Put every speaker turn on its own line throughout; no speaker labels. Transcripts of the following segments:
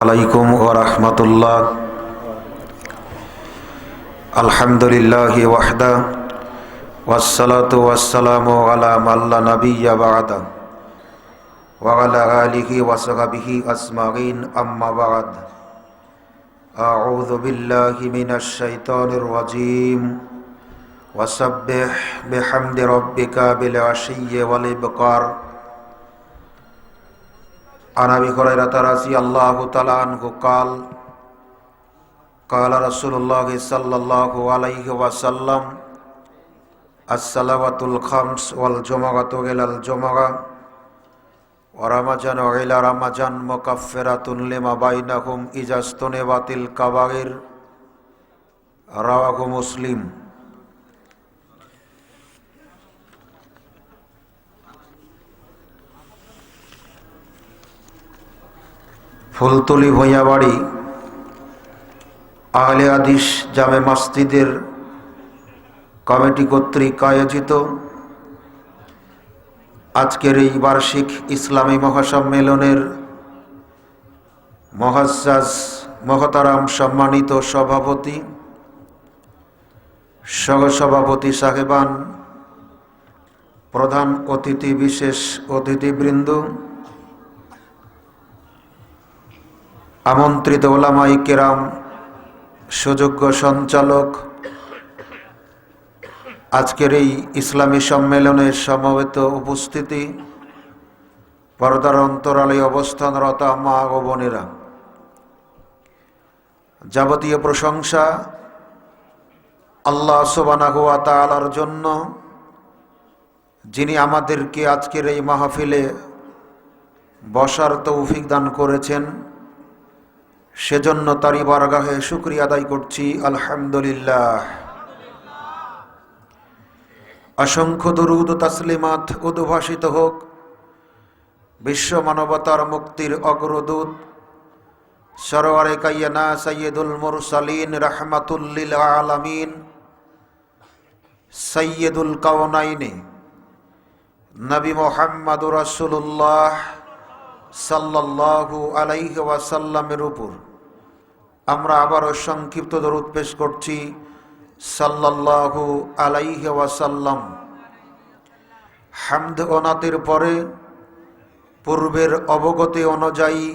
আলাইকুম ওয়া রাহমাতুল্লাহ। আলহামদুলিল্লাহি ওয়াহদা ওয়াসসালাতু ওয়াসসালামু আলা মান লা নাবিয়্যা বা'দা ওয়া আলা আলিহি ওয়া সাহবিহি আজমাইন, আম্মা বা'দ। আউযু বিল্লাহি মিনাশ শাইতানির রাজীম। ওয়াসাব্বিহ বিহামদি রাব্বিকা বিল আশিয়্যি ওয়াল ইবকার। عن أبي هريرة رضي الله تعالى عنه قال قال رسول الله صلى الله عليه وسلم الصلوات الخمس والجمعة إلى الجمعة ورمضان إلى رمضان مكفرة لما بينهم إذا اجتنبت الكبائر رواه مسلم। ফুলতলি ভূঁইয়াবাড়ি আহলে হাদিস জামে মসজিদের কমিটি কর্তৃক আয়োজিত আজকের এই বার্ষিক ইসলামী মহাসম্মেলনের মুআজ্জাজ মহতারাম সম্মানিত সভাপতি, সহসভাপতি সাহেবান, প্রধান অতিথি, বিশেষ অতিথিবৃন্দ, আমন্ত্রিত ওলামায়ে কেরাম, সুযোগ্য সঞ্চালক, আজকের এই ইসলামী সম্মেলনের সমবেত উপস্থিতি, পর্দার অন্তরালে অবস্থানরত মা ও বোনেরা, যাবতীয় প্রশংসা আল্লাহ সুবহানাহু ওয়া তাআলার জন্য, যিনি আমাদেরকে আজকের এই মাহফিলে বসার তৌফিক দান করেছেন। সেজন্য তারই বারগাহে শুকরিয়া আদায় করছি, আলহামদুলিল্লাহ। অসংখ্য দরুদ ও তাসলিমাত উদ্ভাসিত হোক বিশ্ব মানবতার মুক্তির অগ্রদূত সরওয়ারে কায়না সাইয়্যিদুল মুরসালিন রাহমাতুল লিল আলামিন সাইয়্যিদুল কাওনাইনি নবী মুহাম্মদুর রাসূলুল্লাহ সাল্লাল্লাহু আলাইহি ওয়াসাল্লামের উপর আমরা আবারও সংক্ষিপ্ত দরুদ পেশ করছি, সাল্লাল্লাহু আলাইহি ওয়াসাল্লাম। হামদ ও নাতের পরে পূর্বের অবগতি অনুযায়ী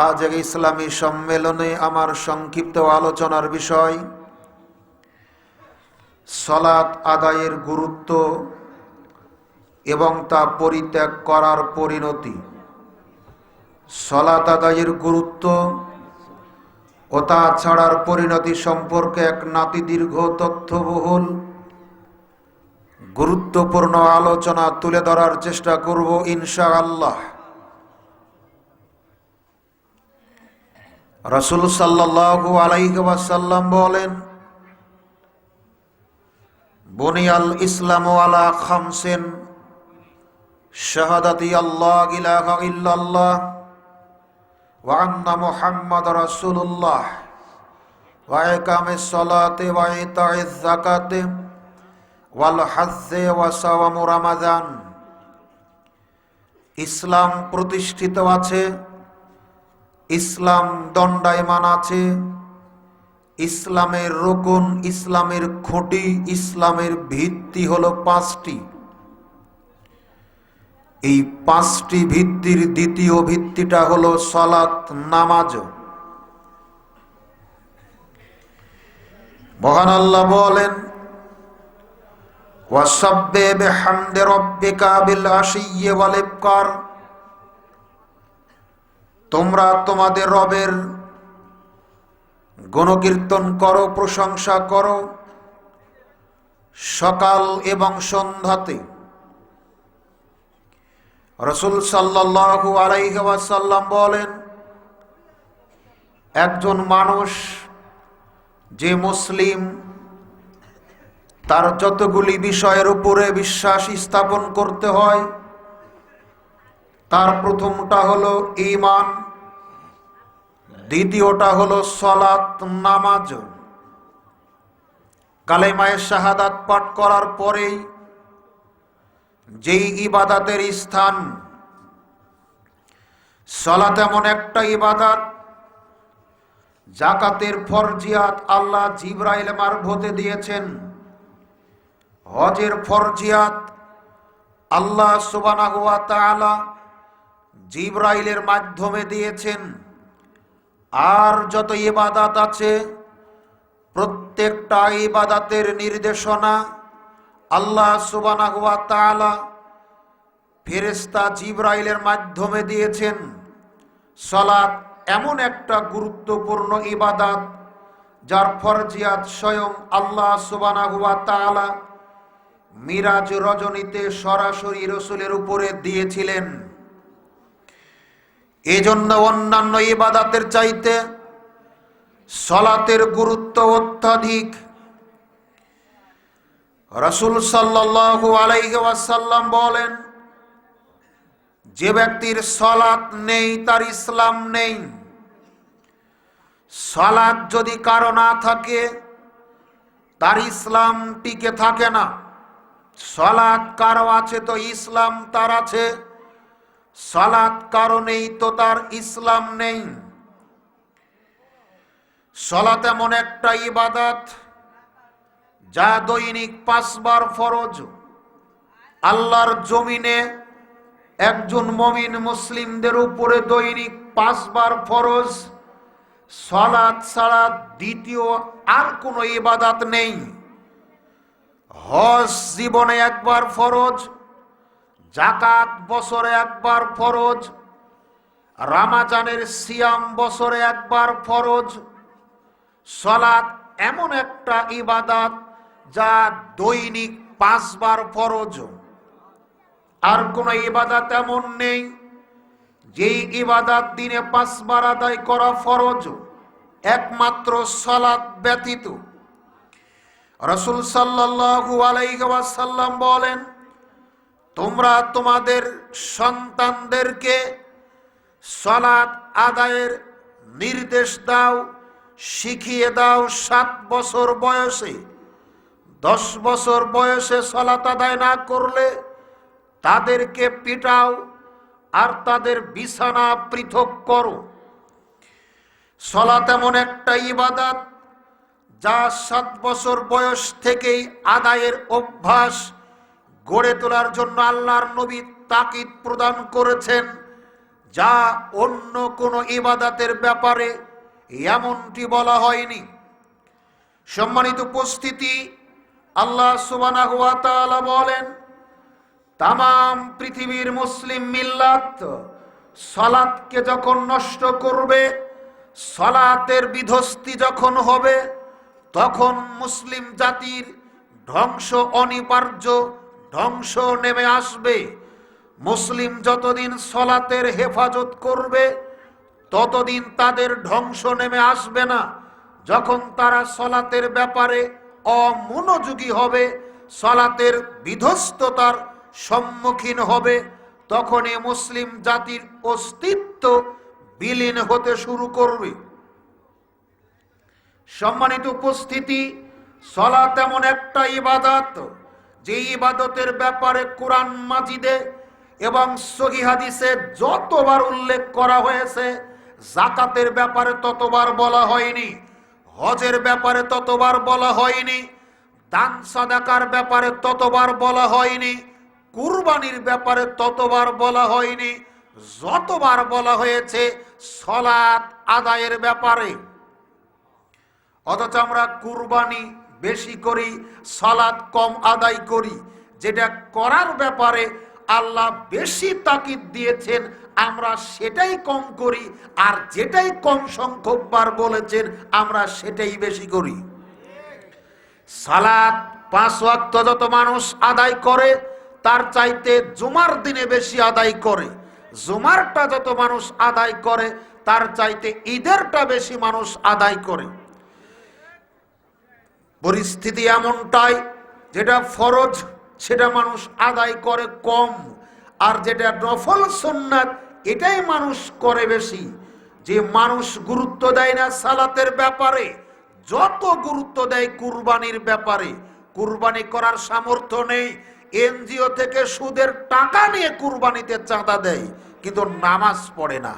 আজ এই ইসলামী সম্মেলনে আমার সংক্ষিপ্ত আলোচনার বিষয় সালাত আদায়ের গুরুত্ব এবং তা পরিত্যাগ করার পরিণতি। সালাত আদায়ের গুরুত্ব ও তা ছাড়ার পরিণতি সম্পর্কে এক নাতি দীর্ঘ তথ্যবহুল গুরুত্বপূর্ণ আলোচনা তুলে ধরার চেষ্টা করব ইনশাআল্লাহ। রাসূল সাল্লাল্লাহু আলাইহি ওয়াসাল্লাম বলেন, বুনিয়াল ইসলামু আলা খামসিন শাহাদাতি আল্লাহ ইলাহা ইল্লাল্লাহ ওয়া আন্না মুহাম্মাদুর রাসূলুল্লাহ ওয়া ইকামিস সালাতি ওয়া ইতাইজ যাকাতি ওয়াল হজ্জি ওয়া সাওম রমাদান। ইসলাম প্রতিষ্ঠিত আছে, ইসলাম দণ্ডায়মান আছে, ইসলামের রুকুন, ইসলামের খুঁটি, ইসলামের ভিত্তি হলো পাঁচটি। এই পাঁচটি ভিত্তির দ্বিতীয় ভিত্তিটা হলো সালাত, নামাজ। মহান আল্লাহ বলেন, ওয়াসাব্বিহ বিহামদি রাব্বিকা বিল আশিয়্যি ওয়াল ইবকার। তোমরা তোমাদের রবের গুণকীর্তন করো, প্রশংসা করো সকাল এবং সন্ধ্যাতে। রাসূল সাল্লাল্লাহু আলাইহি ওয়াসাল্লাম বলেন, একজন মানুষ যে মুসলিম তার যতগুলি বিষয়ের উপরে বিশ্বাস স্থাপন করতে হয়, তার প্রথমটা হলো ঈমান, দ্বিতীয়টা হলো সালাত, নামাজ। কালেমায়ে শাহাদাত পাঠ করার পরেই যেই ইবাদতের স্থান সালাত এমন একটা ইবাদত, যাকাতের ফরজিয়াত আল্লাহ জিবরাইল মারফতে দিয়েছেন, হজের ফরজিয়াত আল্লাহ সুবহানাহু ওয়া তাআলা জিবরাইলের মাধ্যমে দিয়েছেন। আর যত ইবাদত আছে প্রত্যেকটা ইবাদতের নির্দেশনা আল্লাহ সুবহানাহু ওয়া তাআলা ফেরেশতা জিবরাইলের মাধ্যমে দিয়েছেন। সালাত এমন একটা গুরুত্বপূর্ণ ইবাদত যার ফরজিয়াত স্বয়ং আল্লাহ সুবহানাহু ওয়া তাআলা মিরাজ রজনীতে সরাসরি রাসূলের উপরে দিয়েছিলেন। এজন্য অন্যান্য ইবাদতের চাইতে সালাতের গুরুত্ব অত্যাধিক। রাসূল সাল্লাল্লাহু আলাইহি ওয়াসাল্লাম বলেন, যে ব্যক্তির সালাত নেই তার ইসলাম নেই। সালাত যদি কারো না থাকে তার ইসলাম টিকে থাকে না। সালাত কারো আছে তো ইসলাম তার আছে, সালাত কারো নেই তো তার ইসলাম নেই। সালাত এমন একটা ইবাদত যা দৈনিক 5 বার ফরজ। আল্লাহর জমিনে একজন মুমিন মুসলিমদের উপরে দৈনিক 5 বার ফরজ। সালাত ছাড়া দ্বিতীয় আর কোনো ইবাদত নেই। হজ জীবনে একবার ফরজ, যাকাত বছরে একবার ফরজ, রমজানের সিয়াম বছরে একবার ফরজ। সালাত এমন একটা ইবাদত যা দৈনিক 5 বার ফরজ। আর কোন ইবাদত এমন নেই যেই ইবাদত দিনে 5 বার আদায় করা ফরজ, একমাত্র সালাত ব্যতীত। রাসূল সাল্লাল্লাহু আলাইহি ওয়াসাল্লাম বলেন, তোমরা তোমাদের সন্তানদেরকে সালাত আদায়ের নির্দেশ দাও, শিখিয়ে দাও 7 বছর বয়সে। 10 বছর বয়সে সালাত আদায় না করলে তাদেরকে পিটাও আর তাদের বিছানা পৃথক করো। সালাত এমন একটা ইবাদত যা 7 বছর বয়স থেকেই আদায়ের অভ্যাস গড়ে তোলার জন্য আল্লাহর নবী তাকিদ প্রদান করেছেন, যা অন্য কোনো ইবাদতের ব্যাপারে এমনটি বলা হয়নি। সম্মানিত উপস্থিতি, আল্লাহ সুবহানাহু ওয়া তাআলা বলেন, তামাম পৃথিবীর মুসলিম মিল্লাত সালাতকে যখন নষ্ট করবে, সালাতের বিধ্বস্তি যখন হবে, তখন মুসলিম জাতির ধ্বংস অনিবার্য, ধ্বংস নেমে আসবে। মুসলিম যতদিন সালাতের হেফাজত করবে ততদিন তাদের ধ্বংস নেমে আসবে না। যখন তারা সালাতের ব্যাপারে অমনোযোগী হবে, সালাতের বিধ্বস্ততার সম্মুখীন হবে, তখনই মুসলিম জাতির অস্তিত্ব বিলীন হতে শুরু করবে। সম্মানিত উপস্থিতি, সালাত এমন একটা ইবাদত যে ইবাদতের ব্যাপারে কোরআন মাজিদে এবং সহিহ হাদিসে যতবার উল্লেখ করা হয়েছে, যাকাতের ব্যাপারে ততবার বলা হয়নি, হজের ব্যাপারে ততবার বলা হয়নি, দান সাদাকার ব্যাপারে ততবার বলা হয়নি, কুরবানির ব্যাপারে ততবার বলা হয়নি, যতবার বলা হয়েছে সালাত আদায়ের ব্যাপারে। অথচ আমরা কুরবানি বেশি করি, সালাত কম আদায় করি। যেটা করার ব্যাপারে আল্লাহ বেশি তাকিদ দিয়েছেন আমরা সেটাই কম করি, আর যেটাই কম সংখ্যক বার বলেছেন আমরা সেটাই বেশি করি। সালাত 5 ওয়াক্ত যত মানুষ আদায় করে তার চাইতে জুমার দিনে বেশি আদায় করে। জুমারটা যত মানুষ আদায় করে তার চাইতে ঈদেরটা বেশি মানুষ আদায় করে। পরিস্থিতি এমনটাই, যেটা ফরজ সেটা মানুষ আদায় করে কম, আর যেটা নফল সুন্নাত এটাই মানুষ করে বেশি। যে মানুষ গুরুত্ব দেয় না সালাতের ব্যাপারে, যত গুরুত্ব দেয় কুরবানির ব্যাপারে। কুরবানি করার সামর্থ্য নেই, এনজিও থেকে সুদের টাকা নিয়ে কুরবানিতে চাঁদা দেয়, কিন্তু নামাজ পড়ে না।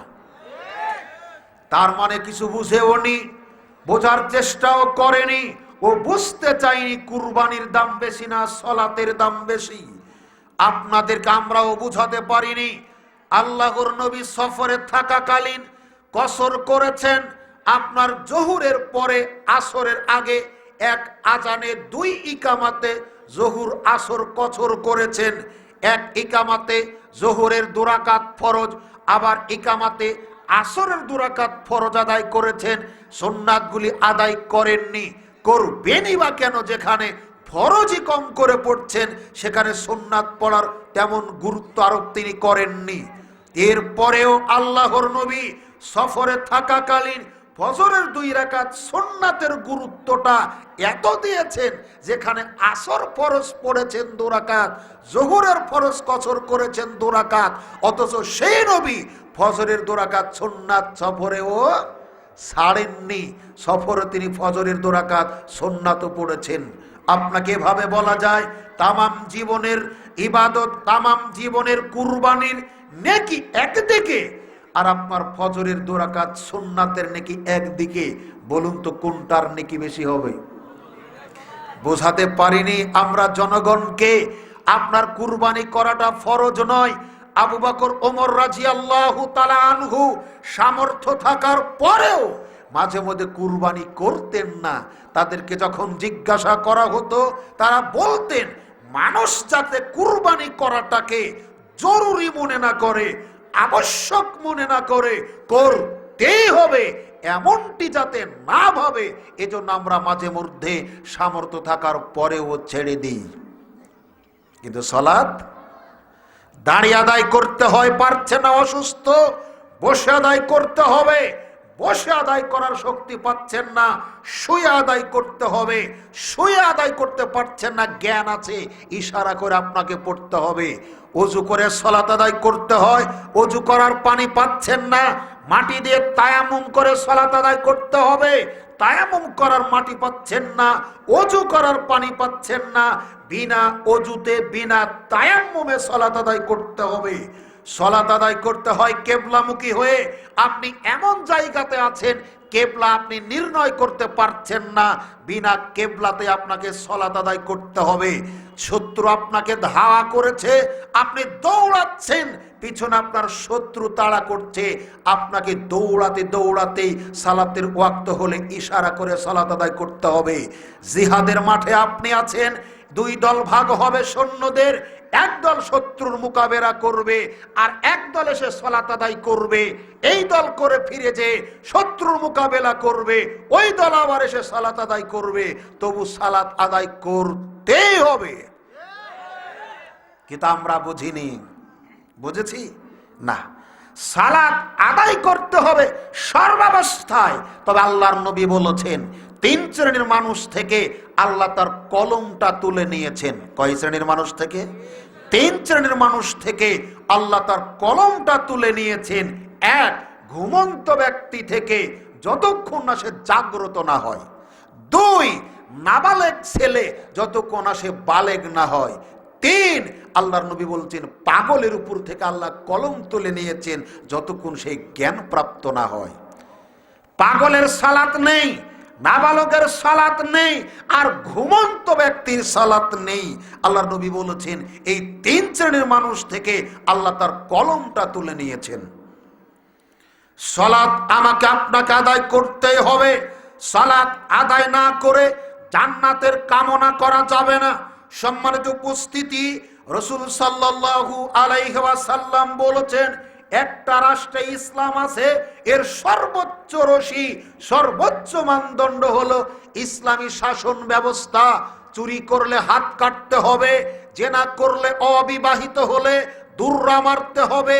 তার মানে কিছু বুঝেও নি, বোঝার চেষ্টাও করেনি, ও বুঝতে চাইনি কুরবানির দাম বেশি না সলাতের দাম বেশি। আপনাদেরকে আমরাও বুঝাতে পারিনি। আল্লাহর নবী সফরে থাকাকালীন কসর করেছেন। আপনার জোহরের পরে আসরের আগে এক আজানে 2 ইকামাতে জোহর আসর কসর করেছেন। এক ইকামাতে জোহরের 2 রাকাত ফরজ, আবার ইকামাতে আসরের 2 রাকাত ফরজ আদায় করেছেন। সুন্নাতগুলি আদায় করেননি। করবেনই বা কেন? যেখানে ফরজই কম করে পড়ছেন সেখানে সুন্নাত পড়ার তেমন গুরুত্ব আরোপ তিনি করেননি। এরপরেও আল্লাহর নবী সফরে থাকাকালীন ফজরের 2 রাকাত সুন্নাতের গুরুত্বটা এত দিয়েছেন, যেখানে আসর ফরজ পড়েছেন 2 রাকাত, জোহরের ফরজ কসর করেছেন 2 রাকাত, অথচ সেই নবী ফজরের 2 রাকাত সুন্নাত সফরেও ছাড়েননি। সফরে তিনি ফজরের 2 রাকাত সুন্নাতও পড়েছেন। আপনাকে এভাবে বলা যায় তামাম জীবনের ইবাদত, তামাম জীবনের কুরবানির নেকি একদিকে, আর আপনার ফজরের 2 রাকাত সুন্নাতের নেকি একদিকে। বলুন তো কোনটার নেকি বেশি হবে? বোঝাতে পারিনি আমরা জনগণকে। আপনার কুরবানি করাটা ফরজ নয়। আবু বকর ওমর রাদিয়াল্লাহু তাআলা আনহু সামর্থ্য থাকার পরেও মাঝে মধ্যে কুরবানি করতেন না। তাদেরকে যখন জিজ্ঞাসা করা হতো তারা বলতেন, মানুষ যাতে কুরবানি করাটাকে জরুরি মনে না করে, আবশ্যক মনে না করে, করতেই হবে এমনটি যাতে না ভাবে, এজন্য আমরা মাঝে মধ্যে সামর্থ্য থাকার পরেও ছেড়ে দিই। কিন্তু সালাত দাঁড়িয়ে আদায় করতে হয়, পারছে না, অসুস্থ, বসে আদায় করতে হবে, বসে আদায় করার শক্তি পাচ্ছেন না, শুয়ে আদায় করতে হবে, শুয়ে আদায় করতে পারছেন না, জ্ঞান আছে, ইশারা করে আপনাকে পড়তে হবে। ওযু করে সালাত আদায় করতে হয়, ওযু করার পানি পাচ্ছেন না, মাটি দিয়ে তায়াম্মুম করে সালাত আদায় করতে হবে, তায়াম্মুম করার মাটি পাচ্ছেন না, ওযু করার পানি পাচ্ছেন না, বিনা ওযুতে বিনা তায়াম্মুমে সালাত আদায় করতে হবে। সালাত আদায় করতে হয় কিবলামুখী হয়ে। আপনি এমন জায়গাতে আছেন কিবলা আপনি নির্ণয় করতে পারছেন না, বিনা কিবলাতে আপনাকে সালাত আদায় করতে হবে। শত্রু আপনাকে ধাওয়া করেছে, আপনি দৌড়াচ্ছেন, পিছনে আপনার শত্রু তাড়া করছে, আপনাকে দৌড়াতে দৌড়াতে সালাতের ওয়াক্ত হলে ইশারা করে সালাত আদায় করতে হবে। জিহাদের মাঠে আপনি আছেন, 2 দল ভাগ হবে সৈন্যদের, এক দল শত্রুর মোকাবেলা করবে আর এক দল এসে সালাত আদায় করবে। এই দল করে ফিরে যে শত্রুর মোকাবেলা করবে, ওই দল আবার এসে সালাত আদায় করবে, তবু সালাত আদায় করতেই হবে। কিন্তু আমরা বুঝিনি, বুঝেছি না, সালাত আদায় করতে হবে সর্বাবস্থায়। তবে আল্লাহর নবী বলেছেন 3 শ্রেণীর মানুষ থেকে আল্লাহ তার কলমটা তুলে নিয়েছেন। কয় শ্রেণীর মানুষ থেকে? 3 শ্রেণীর মানুষ থেকে আল্লাহ তার কলমটা তুলে নিয়েছেন। 1, ঘুমন্ত ব্যক্তি থেকে যতক্ষণ না সে জাগ্রত না হয়। 2, নাবালেগ ছেলে যতক্ষণ না সে বালেগ না হয়। 3, আল্লাহর নবী বলছেন পাগলের উপর থেকে আল্লাহ কলম তুলে নিয়েছেন যতক্ষণ সে জ্ঞান প্রাপ্ত না হয়। পাগলের সালাত নেই, নাবালকের সালাত নেই, আর ঘুমন্ত ব্যক্তির সালাত নেই। আল্লাহর নবী বলেছেন এই 3 শ্রেণীর মানুষ থেকে আল্লাহ তার কলমটা তুলে নিয়েছেন। সালাত আমাকে আপনাকে আদায় করতেই হবে। সালাত আদায় না করে জান্নাতের কামনা করা যাবে না। সম্মানিত উপস্থিতি, রাসূল সাল্লাল্লাহু আলাইহি ওয়াসাল্লাম বলেছেন একটা রাষ্ট্রে ইসলাম আছে, এর সর্বোচ্চ রশি, সর্বোচ্চ মানদণ্ড হলো ইসলামী শাসন ব্যবস্থা। চুরি করলে হাত কাটতে হবে, জেনা করলে, অবিবাহিত হলে দুর্রা মারতে হবে,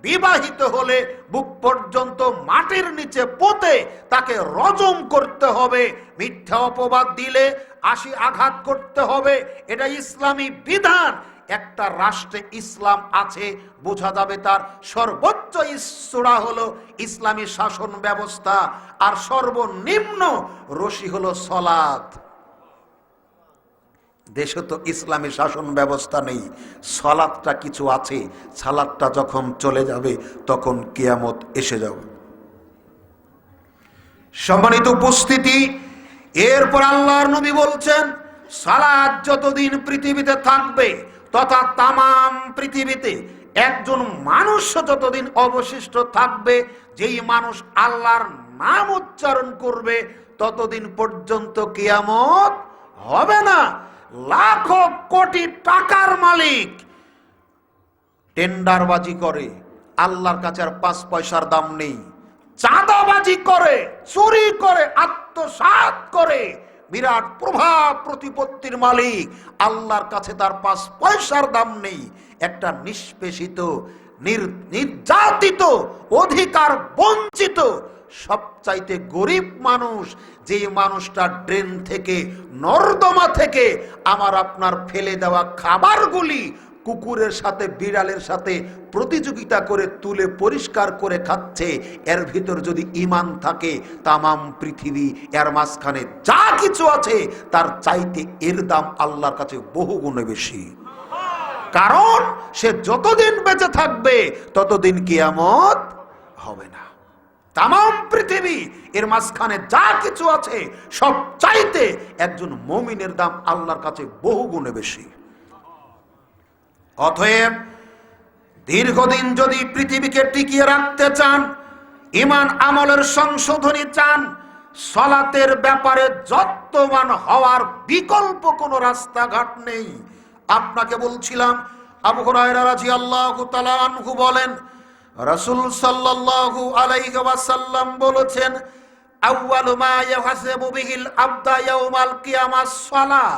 বিবাহিত হলে বুক পর্যন্ত মাটির নিচে পুঁতে তাকে রজম করতে হবে, মিথ্যা অপবাদ দিলে 80 আঘাত করতে হবে। এটা ইসলামী বিধান। একটা রাষ্ট্রে ইসলাম আছে, বোঝা যাবে তার সর্বোচ্চ স্তর হলো ইসলামী শাসন ব্যবস্থা, আর সর্বনিম্ন রশি হলো সালাত। দেশে তো ইসলামী শাসন ব্যবস্থা নেই, সালাতটা কিছু আছে, সালাতটা যখন চলে যাবে তখন কিয়ামত এসে যাবে। সম্মানিত উপস্থিতি, এরপর আল্লাহর নবী বলছেন সালাত যতদিন পৃথিবীতে থাকবে তথা তামাম পৃথিবীতে একজন মানুষ যতদিন অবশিষ্ট থাকবে, যেই মানুষ আল্লাহর নাম উচ্চারণ করবে ততদিন পর্যন্ত কিয়ামত হবে না। লাখো কোটি টাকার মালিক টেন্ডারবাজি করে, আল্লাহর কাছে আর 5 পয়সার দাম নেই, চাঁদাবাজি করে, চুরি করে, আত্মসাৎ করে, বিরাট প্রভাব প্রতিপত্তির মালিক, আল্লাহর কাছে তার 5 পয়সার দাম নেই। একটা নিষ্পেষিত, নির্যাতিত, অধিকার বঞ্চিত, সবচাইতে গরিব মানুষ, যে মানুষটা ড্রেন থেকে, নর্দমা থেকে আমার আপনার ফেলে দেওয়া খাবারগুলি কুকুরের সাথে, বিড়ালের সাথে প্রতিযোগিতা করে তুলে পরিষ্কার করে খাচ্ছে, এর ভিতর যদি ঈমান থাকে, তামাম পৃথিবী এর মাঝখানে যা কিছু আছে তার চাইতে এর দাম আল্লাহর কাছে বহু গুণে বেশি। কারণ সে যতদিন বেঁচে থাকবে ততদিন কিয়ামত হবে না। তামাম পৃথিবী এর মাঝখানে যা কিছু আছে সব চাইতে একজন মুমিনের দাম আল্লাহর কাছে বহু গুণে বেশি। অতএব দীর্ঘদিন যদি পৃথিবীকে টিকিয়ে রাখতে চান, ঈমান আমলের সংশোধনী চান, সালাতের ব্যাপারে যত্নবান হওয়ার বিকল্প কোনো রাস্তাঘাট নেই। আপনাকে বলছিলাম, আবু হুরায়রা রাদিয়াল্লাহু তাআলা আনহু বলেন, রাসূল সাল্লাল্লাহু আলাইহি ওয়াসাল্লাম বলেছেন, আউয়ালু মা ইয়াহসাবু বিহিল আবদা ইয়াউমাল কিয়ামাস সালাহ।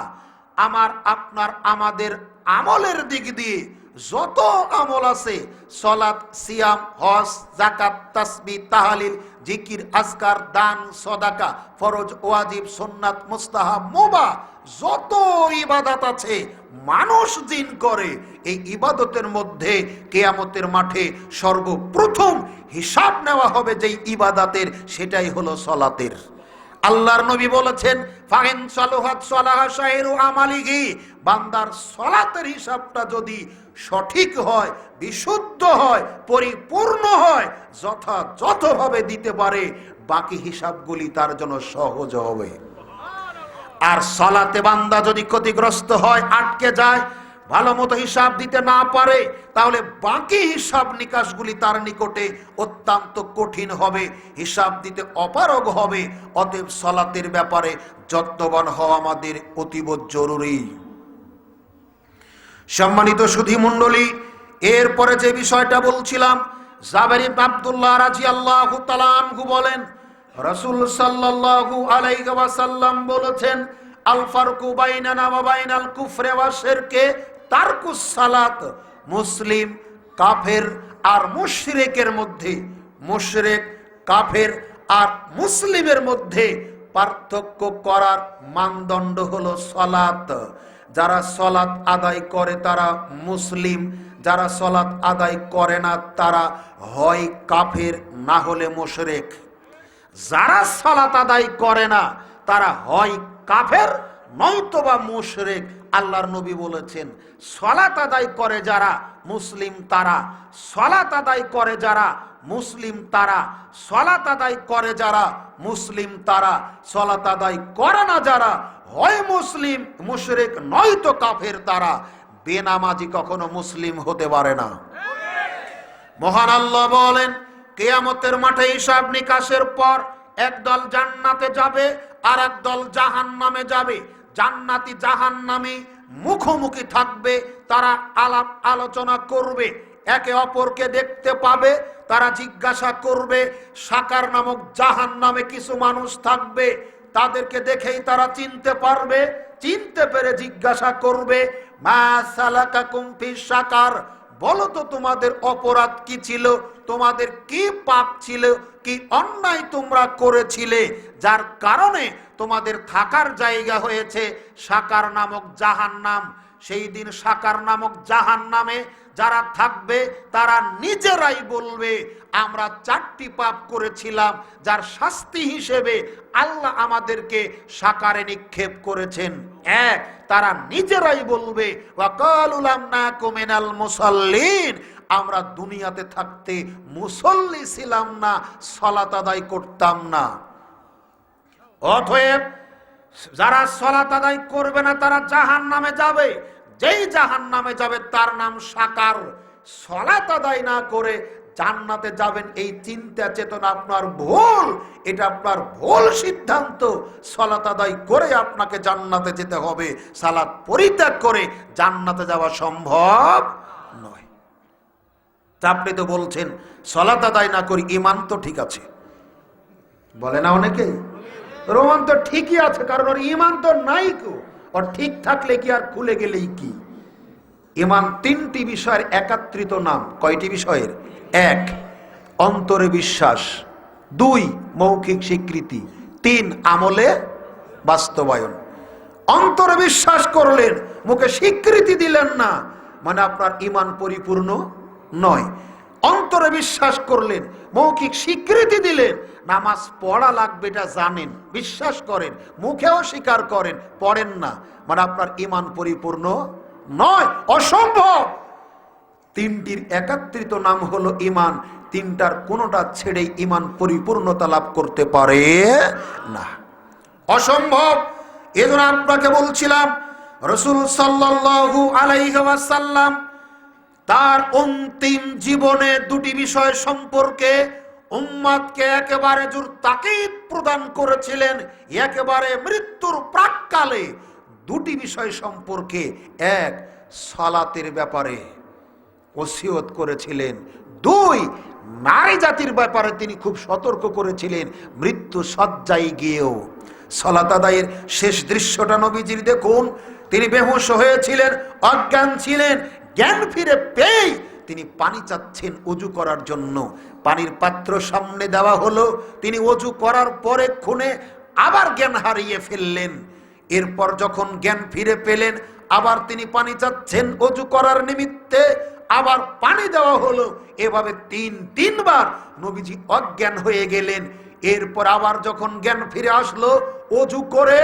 আমার আপনার আমাদের আমলের দিক দিয়ে যত আমল আছে, সালাত, সিয়াম, হজ, যাকাত, তাসবিহ, তাহলিল, জিকির, আজকার, দান, সাদাকা, ফরজ, ওয়াজিব, সুন্নাত, মুস্তাহাব, মুবাহ, যত ইবাদত আছে মানুষ জিন করে, এই ইবাদতের মধ্যে কিয়ামতের মাঠে সর্বপ্রথম হিসাব নেওয়া হবে যেই ইবাদতের, সেটাই হলো সালাতের। আল্লাহর নবী বলেছেন, ফাইন সালাহাত সালাহা সাইরু আমালিহি, বান্দার সালাতের হিসাবটা যদি সঠিক হয়, বিশুদ্ধ হয়, পরিপূর্ণ হয়, যথাযথভাবে দিতে পারে, বাকি হিসাবগুলি তার জন্য সহজ হবে। আর সালাতে বান্দা যদি ক্ষতিগ্রস্ত হয়, আটকে যায়, ভালো মতো হিসাব দিতে না পারে, তাহলে বাকি হিসাব নিকাশগুলি তার নিকটে অত্যন্ত কঠিন হবে, হিসাব দিতে অপারগ হবে। অতএব সালাতের ব্যাপারে যত্নবান হওয়া আমাদের অতীব জরুরি। সম্মানিত সুধী মণ্ডলী, এরপরে যে বিষয়টা বলছিলাম, জাবের ইবনে আব্দুল্লাহ রাদিয়াল্লাহু তাআলা আনহু বলেন, রাসূল সাল্লাল্লাহু আলাইহি ওয়াসাল্লাম বলেছেন, আল ফারকু বাইনানা ওয়া বাইনাল কুফরি ওয়া শিরকে তারকুস সালাত। মুসলিম, কাফের আর মুশরিকের মধ্যে, মুশরিক, কাফের আর মুসলিমের মধ্যে পার্থক্য করার মানদণ্ড হলো সালাত। যারা সালাত আদায় করে তারা মুসলিম, যারা সালাত আদায় করে না তারা হয় কাফের না হলে মুশরিক। যারা সালাত আদায় করে না তারা হয় কাফের নয়তোবা মুশরিক। আল্লাহর নবী বলেছেন, সালাত আদায় করে যারা মুসলিম তারা, সালাত আদায় করে যারা মুসলিম তারা, সালাত আদায় করে যারা মুসলিম তারা, সালাত আদায় করে না যারা হয় মুসলিম মুশরিক নয়তো কাফের তারা। বেনামাজি কখনো মুসলিম হতে পারে না। মহান আল্লাহ বলেন, কিয়ামতের মাঠে হিসাব নিকাশের পর একদল জান্নাতে যাবে আর একদল জাহান্নামে যাবে। জান্নাতি জাহান্নামী মুখোমুখি থাকবে, তারা আলাপ আলোচনা করবে, একে অপরকে দেখতে পাবে, তারা জিজ্ঞাসা করবে। সাকার নামক জাহান্নামে কিছু মানুষ থাকবে, তাদেরকে দেখেই তারা চিনতে পারবে, চিনতে পেরে জিজ্ঞাসা করবে, মা সালাকাকুম ফিস সাকার, বলো তো তোমাদের অপরাধ কি ছিল, তোমাদের কি পাপ ছিল, কি অন্যায় তোমরা করেছিলে যার কারণে তোমাদের থাকার জায়গা হয়েছে সাকার নামক জাহান্নাম। সেই দিন সাকার নামক জাহান্নামে যারা থাকবে তারা নিজেরাই বলবে আমরা 4টি পাপ করেছিলাম, যার শাস্তি হিসেবে আল্লাহ আমাদেরকে সাকারে নিক্ষেপ করেছেন। এক, তারা নিজেরাই বলবে ওয়াকালু লাম নাকু মিনাল মুসাল্লিন, আমরা দুনিয়াতে থাকতে মুসল্লি ছিলাম না, সালাত আদায় করতাম না। অতএব যারা সালাত আদায় করবে না তারা জাহান্নামে যাবে। যেই জাহান্নামে যাবে তার নাম সাকার। সালাত আদায় না করে জান্নাতে যাবেন এই চিন্তা চেতনা আপনার ভুল, এটা আপনার ভুল সিদ্ধান্ত। সালাত আদায় করে আপনাকে জান্নাতে যেতে হবে, সালাত পরিত্যাগ করে জান্নাতে যাওয়া সম্ভব নয়। আপনি তো বলছেন সালাত আদায় না করি, ঈমান তো ঠিক আছে, বলে না অনেকে। রোমান তো ঠিকই আছে, কারণ ওর ঈমান তো নাই কো। ওর ঠিক থাকলে কি আর খুলে গেলেই কি? ঈমান 3টি বিষয়ের একত্রিত নাম। কয়টি বিষয়ের? 1, অন্তরে বিশ্বাস, 2, মৌখিক স্বীকৃতি, 3, আমলে বাস্তবায়ন। অন্তরে বিশ্বাস করলেন, মুখে স্বীকৃতি দিলেন না, মানে আপনার ঈমান পরিপূর্ণ নয়। অন্তরে বিশ্বাস করলেন, মৌখিক স্বীকৃতি দিলেন, নামাজ পড়া লাগবে এটা জানেন, বিশ্বাস করেন, মুখেও স্বীকার করেন, পড়েন না, মানে আপনার ঈমান পরিপূর্ণ নয়, অসম্ভব। 3টির একত্রিত নাম হলো ঈমান। 3টার কোনোটা ছেড়ে ঈমান পরিপূর্ণতা লাভ করতে পারে না, অসম্ভব। এজন্য আপনাকে বলছিলাম রাসূল সাল্লাল্লাহু আলাইহি ওয়াসাল্লাম তার অন্তিম জীবনে 2টি বিষয় সম্পর্কে উম্মতকে একেবারে জোর তাকিদ প্রদান করেছিলেন। একেবারে মৃত্যুর প্রাক্কালে 2টি বিষয় সম্পর্কে, 1, সালাতের ব্যাপারে ওসিয়ত করেছিলেন, 2, নারী জাতির ব্যাপারে তিনি খুব সতর্ক করেছিলেন। মৃত্যু শয্যায় গিয়েও সালাত আদায়ের শেষ দৃশ্যটা নবীজির দেখুন। তিনি বেহুশ হয়েছিলেন, অজ্ঞান ছিলেন, জ্ঞান ফিরে পেয়ে তিনি পানি চাচ্ছেন ওযু করার জন্য। পানির পাত্র সামনে দেওয়া হলো, তিনি ওযু করার পরে ক্ষণে আবার জ্ঞান হারিয়ে ফেললেন। এরপর যখন জ্ঞান ফিরে পেলেন, আবার তিনি পানি চাচ্ছেন ওযু করার নিমিত্তে, আবার পানি দেওয়া হলো। এভাবে 3বার নবীজি অজ্ঞান হয়ে গেলেন। এরপর আবার যখন জ্ঞান ফিরে আসলো, ওযু করে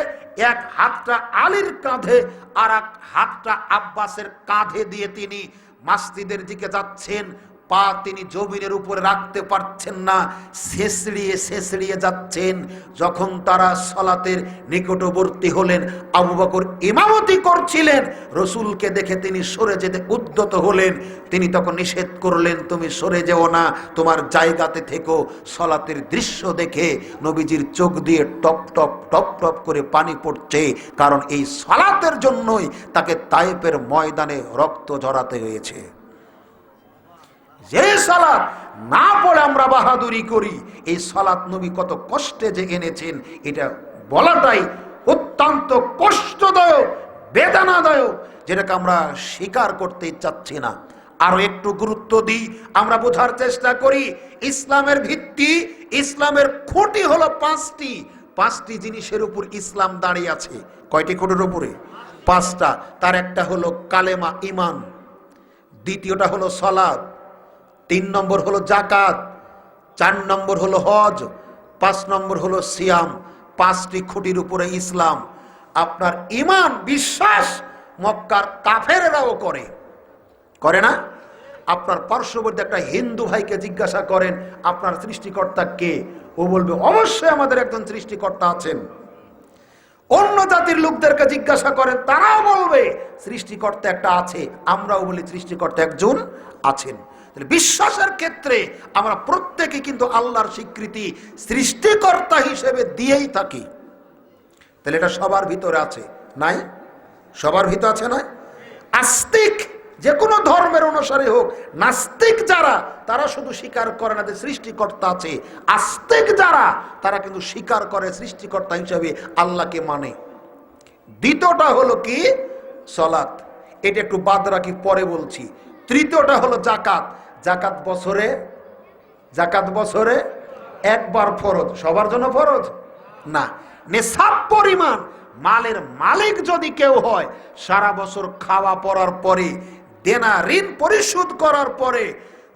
এক হাতটা আলীর কাঁধে আর এক হাতটা আব্বাসের কাঁধে দিয়ে তিনি মসজিদের দিকে যাচ্ছেন। পা তিনি জমিনের উপরে রাখতে পারছেন না, ছেঁচড়িয়ে যাচ্ছেন। যখন তারা সালাতের নিকটবর্তী হলেন, আবু বকর ইমামতি করছিলেন, রসুলকে দেখে তিনি সরে যেতে উদ্যত হলেন। তিনি তখন নিষেধ করলেন, তুমি সরে যেও না, তোমার জায়গাতে থেকো। সালাতের দৃশ্য দেখে নবীজির চোখ দিয়ে টপ টপ টপ টপ করে পানি পড়ছে, কারণ এই সালাতের জন্যই তাকে তায়েফের ময়দানে রক্ত ঝরাতে হয়েছে। যে সালাত না পড়ে আমরা বাহাদুরি করি, এই সালাত নবী কত কষ্টে যে এনেছেন, এটা বলাটাই অত্যন্ত কষ্টদায়ক, বেদনাদায়ক, যেটাকে আমরা স্বীকার করতে চাচ্ছি না। আরো একটু গুরুত্ব দিই, আমরা বোঝার চেষ্টা করি। ইসলামের ভিত্তি, ইসলামের খুঁটি হলো 5টি জিনিসের উপর ইসলাম দাঁড়িয়ে আছে। কয়টি খুঁটির উপরে? 5টা। তার একটা হলো কালেমা, ঈমান, দ্বিতীয়টা হলো সালাত, 3 নম্বর হলো যাকাত, 4 নম্বর হলো হজ, 5 নম্বর হলো সিয়াম। 5টি খুঁটির উপরে ইসলাম। আপনার ঈমান, বিশ্বাস মক্কার কাফেররাও করে না? আপনার পার্শ্ববর্তী একটা হিন্দু ভাইকে জিজ্ঞাসা করেন আপনার সৃষ্টিকর্তা কে, ও বলবে অবশ্যই আমাদের একজন সৃষ্টিকর্তা আছেন। অন্য জাতির লোকদেরকে জিজ্ঞাসা করেন, তারাও বলবে সৃষ্টিকর্তা একটা আছে। আমরাও বলি সৃষ্টিকর্তা একজন আছেন। বিশ্বাসের ক্ষেত্রে আমরা প্রত্যেকে কিন্তু আল্লাহর স্বীকৃতি সৃষ্টিকর্তা হিসেবে দিয়েই থাকি। তাহলে এটা সবার ভিতরে আছে, নাই? সবার ভিতরে আছে, নয়? আস্তিক যে কোনো ধর্মের অনুসারী হোক, নাস্তিক যারা, তারা শুধু স্বীকার করে না যে সৃষ্টিকর্তা আছে। আস্তিক যারা, তারা কিন্তু স্বীকার করে সৃষ্টিকর্তা হিসেবে আল্লাহকে মানে। দ্বিতীয়টা হলো কি? সালাত। এটা একটু বাদ রাখি, পরে বলছি। তৃতীয়টা হলো যাকাত। যাকাত বছরে একবার ফরজ। সবার জন্য ফরজ না, নেশাব পরিমাণ মালের মালিক যদি কেউ হয়, সারা বছর খাওয়া পড়ার পরে, দেনা ঋণ পরিশোধ করার পরে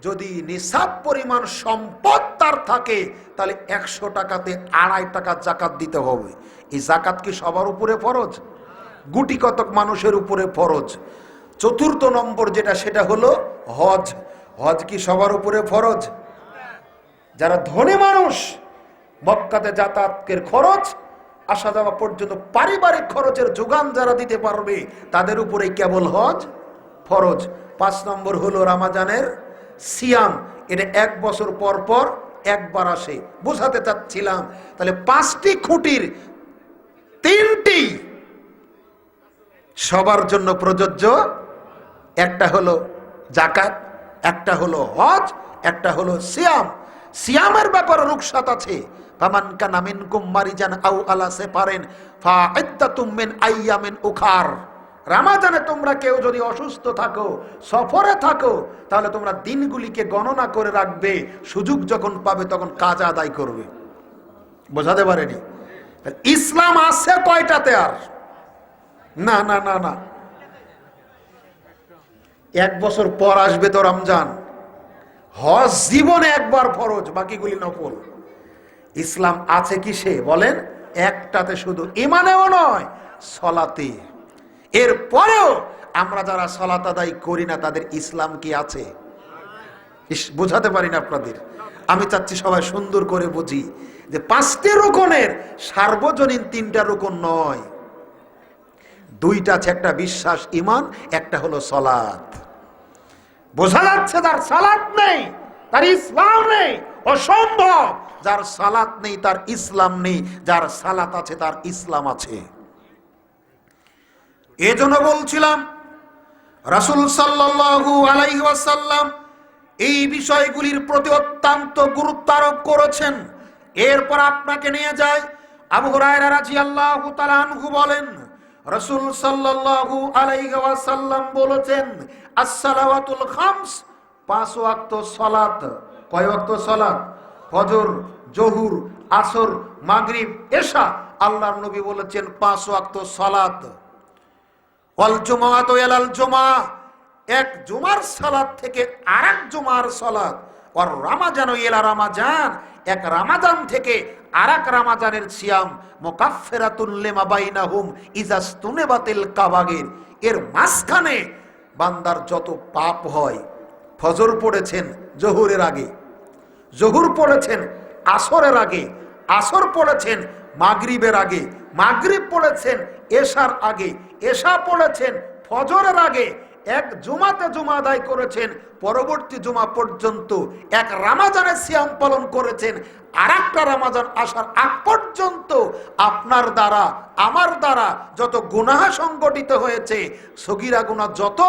যদি নিসাব পরিমাণ সম্পদ তার থাকে, তাহলে 100 টাকাতে 2.5 টাকা জাকাত দিতে হবে। এই জাকাত কি সবার উপরে ফরজ? গুটি কতক মানুষের উপরে ফরজ। চতুর্থ নম্বর যেটা, সেটা হলো হজ। হজ কি সবার উপরে ফরজ? যারা ধনী মানুষ, মক্কাতে যাতায়াতের খরচ, আসা যাওয়া পর্যন্ত পারিবারিক খরচের যোগান যারা দিতে পারবে, তাদের উপরে কেবল হজ ফরজ। 5 নম্বর হলো রমজানের সিয়াম। এটা 1 বছর পর পর একবার আসে, বোঝাতে চাচ্ছিলাম। তাহলে 5টি খুঁটির 3টি সবার জন্য প্রযোজ্য। একটা হলো যাকাত, একটা হলো হজ, একটা হলো সিয়াম। সিয়ামের ব্যাপারে রুখসাত আছে। ফামান কানা মিনকুম মারিজান আও আলা সাফারিন ফাইদ্দাতুম মিন আইয়ামিন উখার। রমজানে তোমরা কেউ যদি অসুস্থ থাকো, সফরে থাকো, তাহলে তোমরা দিনগুলিকে গণনা করে রাখবে, সুযোগ যখন পাবে তখন কাজ আদায় করবে। বোঝাতে পারেনি? ইসলাম আছে কয়টাতে? আর না না না না, 1 বছর পর আসবে তো রমজান। হজ জীবনে একবার ফরজ, বাকিগুলি নফল। ইসলাম আছে কিসে বলেন? একটাতে শুধু, ইমানেও নয়, সলাতে। এরপরেও আমরা যারা সলাত আদায় করি না, তাদের ইসলাম কি আছে? বুঝাতে পারি না আপনাদের। আমি চাচ্ছি সবাই সুন্দর করে বুঝি যে 5টি রুকনের সার্বজনীন 3টা রুকন নয়, 2টা আছে। একটা বিশ্বাস ঈমান, একটা হলো সালাত। বোঝা যাচ্ছে যার সালাত নেই তার ইসলাম নেই, অসম্ভব। যার সালাত নেই তার ইসলাম নেই, যার সালাত আছে তার ইসলাম আছে। এজন্য বলছিলাম রাসূল সাল্লাল্লাহু আলাইহি ওয়াসাল্লাম এই বিষয়গুলির প্রতি অত্যন্ত গুরুত্ব আরোপ করেছেন। এরপর আপনাকে নিয়ে যায় আবু হুরায়রা রাদিয়াল্লাহু তাআলা আনহু বলেন, রাসূল সাল্লাল্লাহু আলাইহি ওয়াসাল্লাম বলেছেন, as-salawatul khams, 5 ওয়াক্ত সালাত। কয় ওয়াক্ত সালাত? ফজর, জোহর, আসর, মাগরিব, এশা। আল্লাহর নবী বলেছেন 5 ওয়াক্ত সালাত। ওয়াল জুমআতু ইলাল জুমআ, এক জুমার সালাত থেকে আরেক জুমার সালাত। ওয়ার রমাজানু ইলা রমাজান, এক রমাজান থেকে আরেক রমাজানের সিয়াম। মুকাফফিরাতুল লিমা বাইনাহুম ইজাস্তুনিবাতিল কাবাগির। এর মাঝখানে বান্দার যত পাপ হয়, ফজর পড়েছেন জোহরের আগে, জোহর পড়েছেন আসরের আগে, আসর পড়েছেন মাগরিবের আগে, মাগরিব পড়েছেন এশার আগে, এশা পড়েছেন ফজরের আগে, এক জুমাতে জুমা আদায় করেছেন, পরবর্তী জুমা পর্যন্ত এক রমাজানের সিয়াম পালন করেছেন, আর একটা রমাজান আসার আগ পর্যন্ত আপনার দ্বারা আমার দ্বারা যত গুনাহ সংগঠিত হয়েছে, সগীরা গুনাহ যত,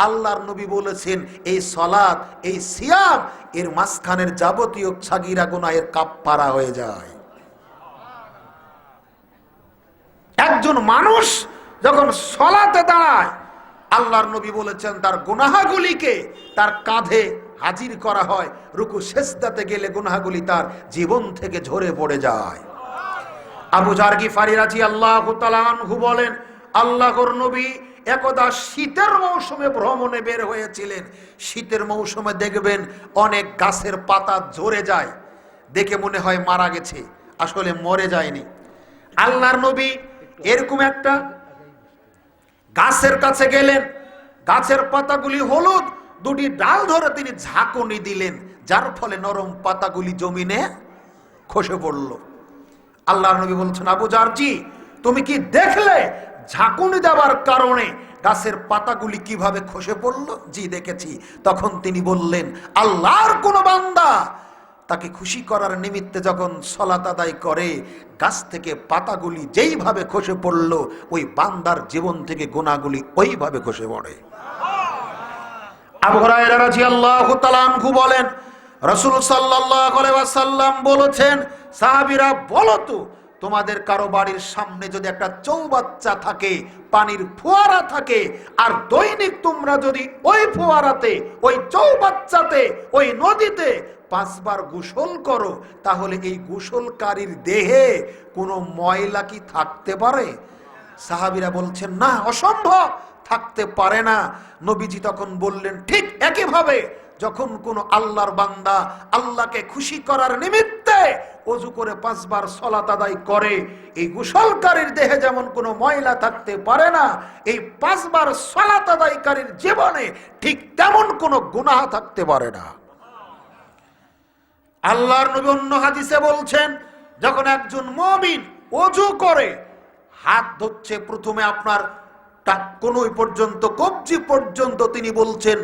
আল্লাহর নবী বলেছেন এই সালাত, এই সিয়াম, এর মাঝখানের যাবতীয় সাগীরা গুনাহের কাফফারা হয়ে যায়। একজন মানুষ যখন সালাতে দাঁড়ায়, আল্লাহর নবী বলেছেন তার গুনাহগুলিকে তার কাঁধে হাজির করা হয়, রুকু সেজদাতে গেলে গুনাহগুলি তার জীবন থেকে ঝরে পড়ে যায়। আবু যার গিফারি রাদিয়াল্লাহু তাআলা আনহু বলেন, আল্লাহর নবী একদা শীতের মৌসুমে ভ্রমণে বের হয়েছিলেন। শীতের মৌসুমে দেখবেন অনেক গাছের পাতা ঝরে যায়, দেখে মনে হয় মারা গেছে, আসলে মরে যায়নি। আল্লাহর নবী এরকম একটা গাছের কাছে গেলেন, গাছের পাতাগুলি হলুদ, 2টি ডাল ধরে তিনি ঝাঁকুনি দিলেন, যার ফলে নরম পাতাগুলি জমিনে খসে পড়ল। আল্লাহর নবী বলছেন, আবু জারজি তুমি কি দেখলে ঝাঁকুনি দেওয়ার কারণে গাছের পাতাগুলি কিভাবে খসে পড়লো? জি দেখেছি। তখন তিনি বললেন, আল্লাহর কোন বান্দা তাকে খুশি করার নিমিত্তে যখন সালাত আদায় করে, গাছ থেকে পাতাগুলি যেইভাবে খসে পড়লো, ওই বান্দার জীবন থেকে গুনাহগুলি ওইভাবে খসে পড়ে। আবু হুরায়রা রাদিয়াল্লাহু তাআলা আনহু বলেন, রাসূল সাল্লাল্লাহু আলাইহি ওয়াসাল্লাম বলেছেন, সাহাবীরা বলো তো, তোমাদের কারো বাড়ির সামনে যদি একটা চৌবাচ্চা থাকে, পানির ফোয়ারা থাকে, আর দৈনিক তোমরা যদি ওই ফোয়ারাতে, ওই চৌবাচ্চাতে, ওই নদীতে 5 বার গোসল করো, তাহলে এই গোসলকারীর দেহে কোনো ময়লা কি থাকতে পারে? সাহাবীরা বলছেন না, অসম্ভব, থাকতে পারে না। নবীজি তখন বললেন, ঠিক একইভাবে যখন কোন আল্লাহর বান্দা আল্লাহকে খুশি করার নিমিত্তে ওযু করে 5 বার সালাত আদায় করে, এই গোসলকারীর দেহে যেমন কোনো ময়লা থাকতে পারে না, এই 5 বার সালাত আদায়কারীর জীবনে ঠিক তেমন কোনো গুনাহ থাকতে পারে না। আল্লাহর নবী অন্য হাদিসে বলছেন, যখন একজন মুমিন ওযু করে হাত ধুচ্ছে, প্রথমে আপনার কনুই পর্যন্ত, কবজি পর্যন্ত, তিনি বলছেন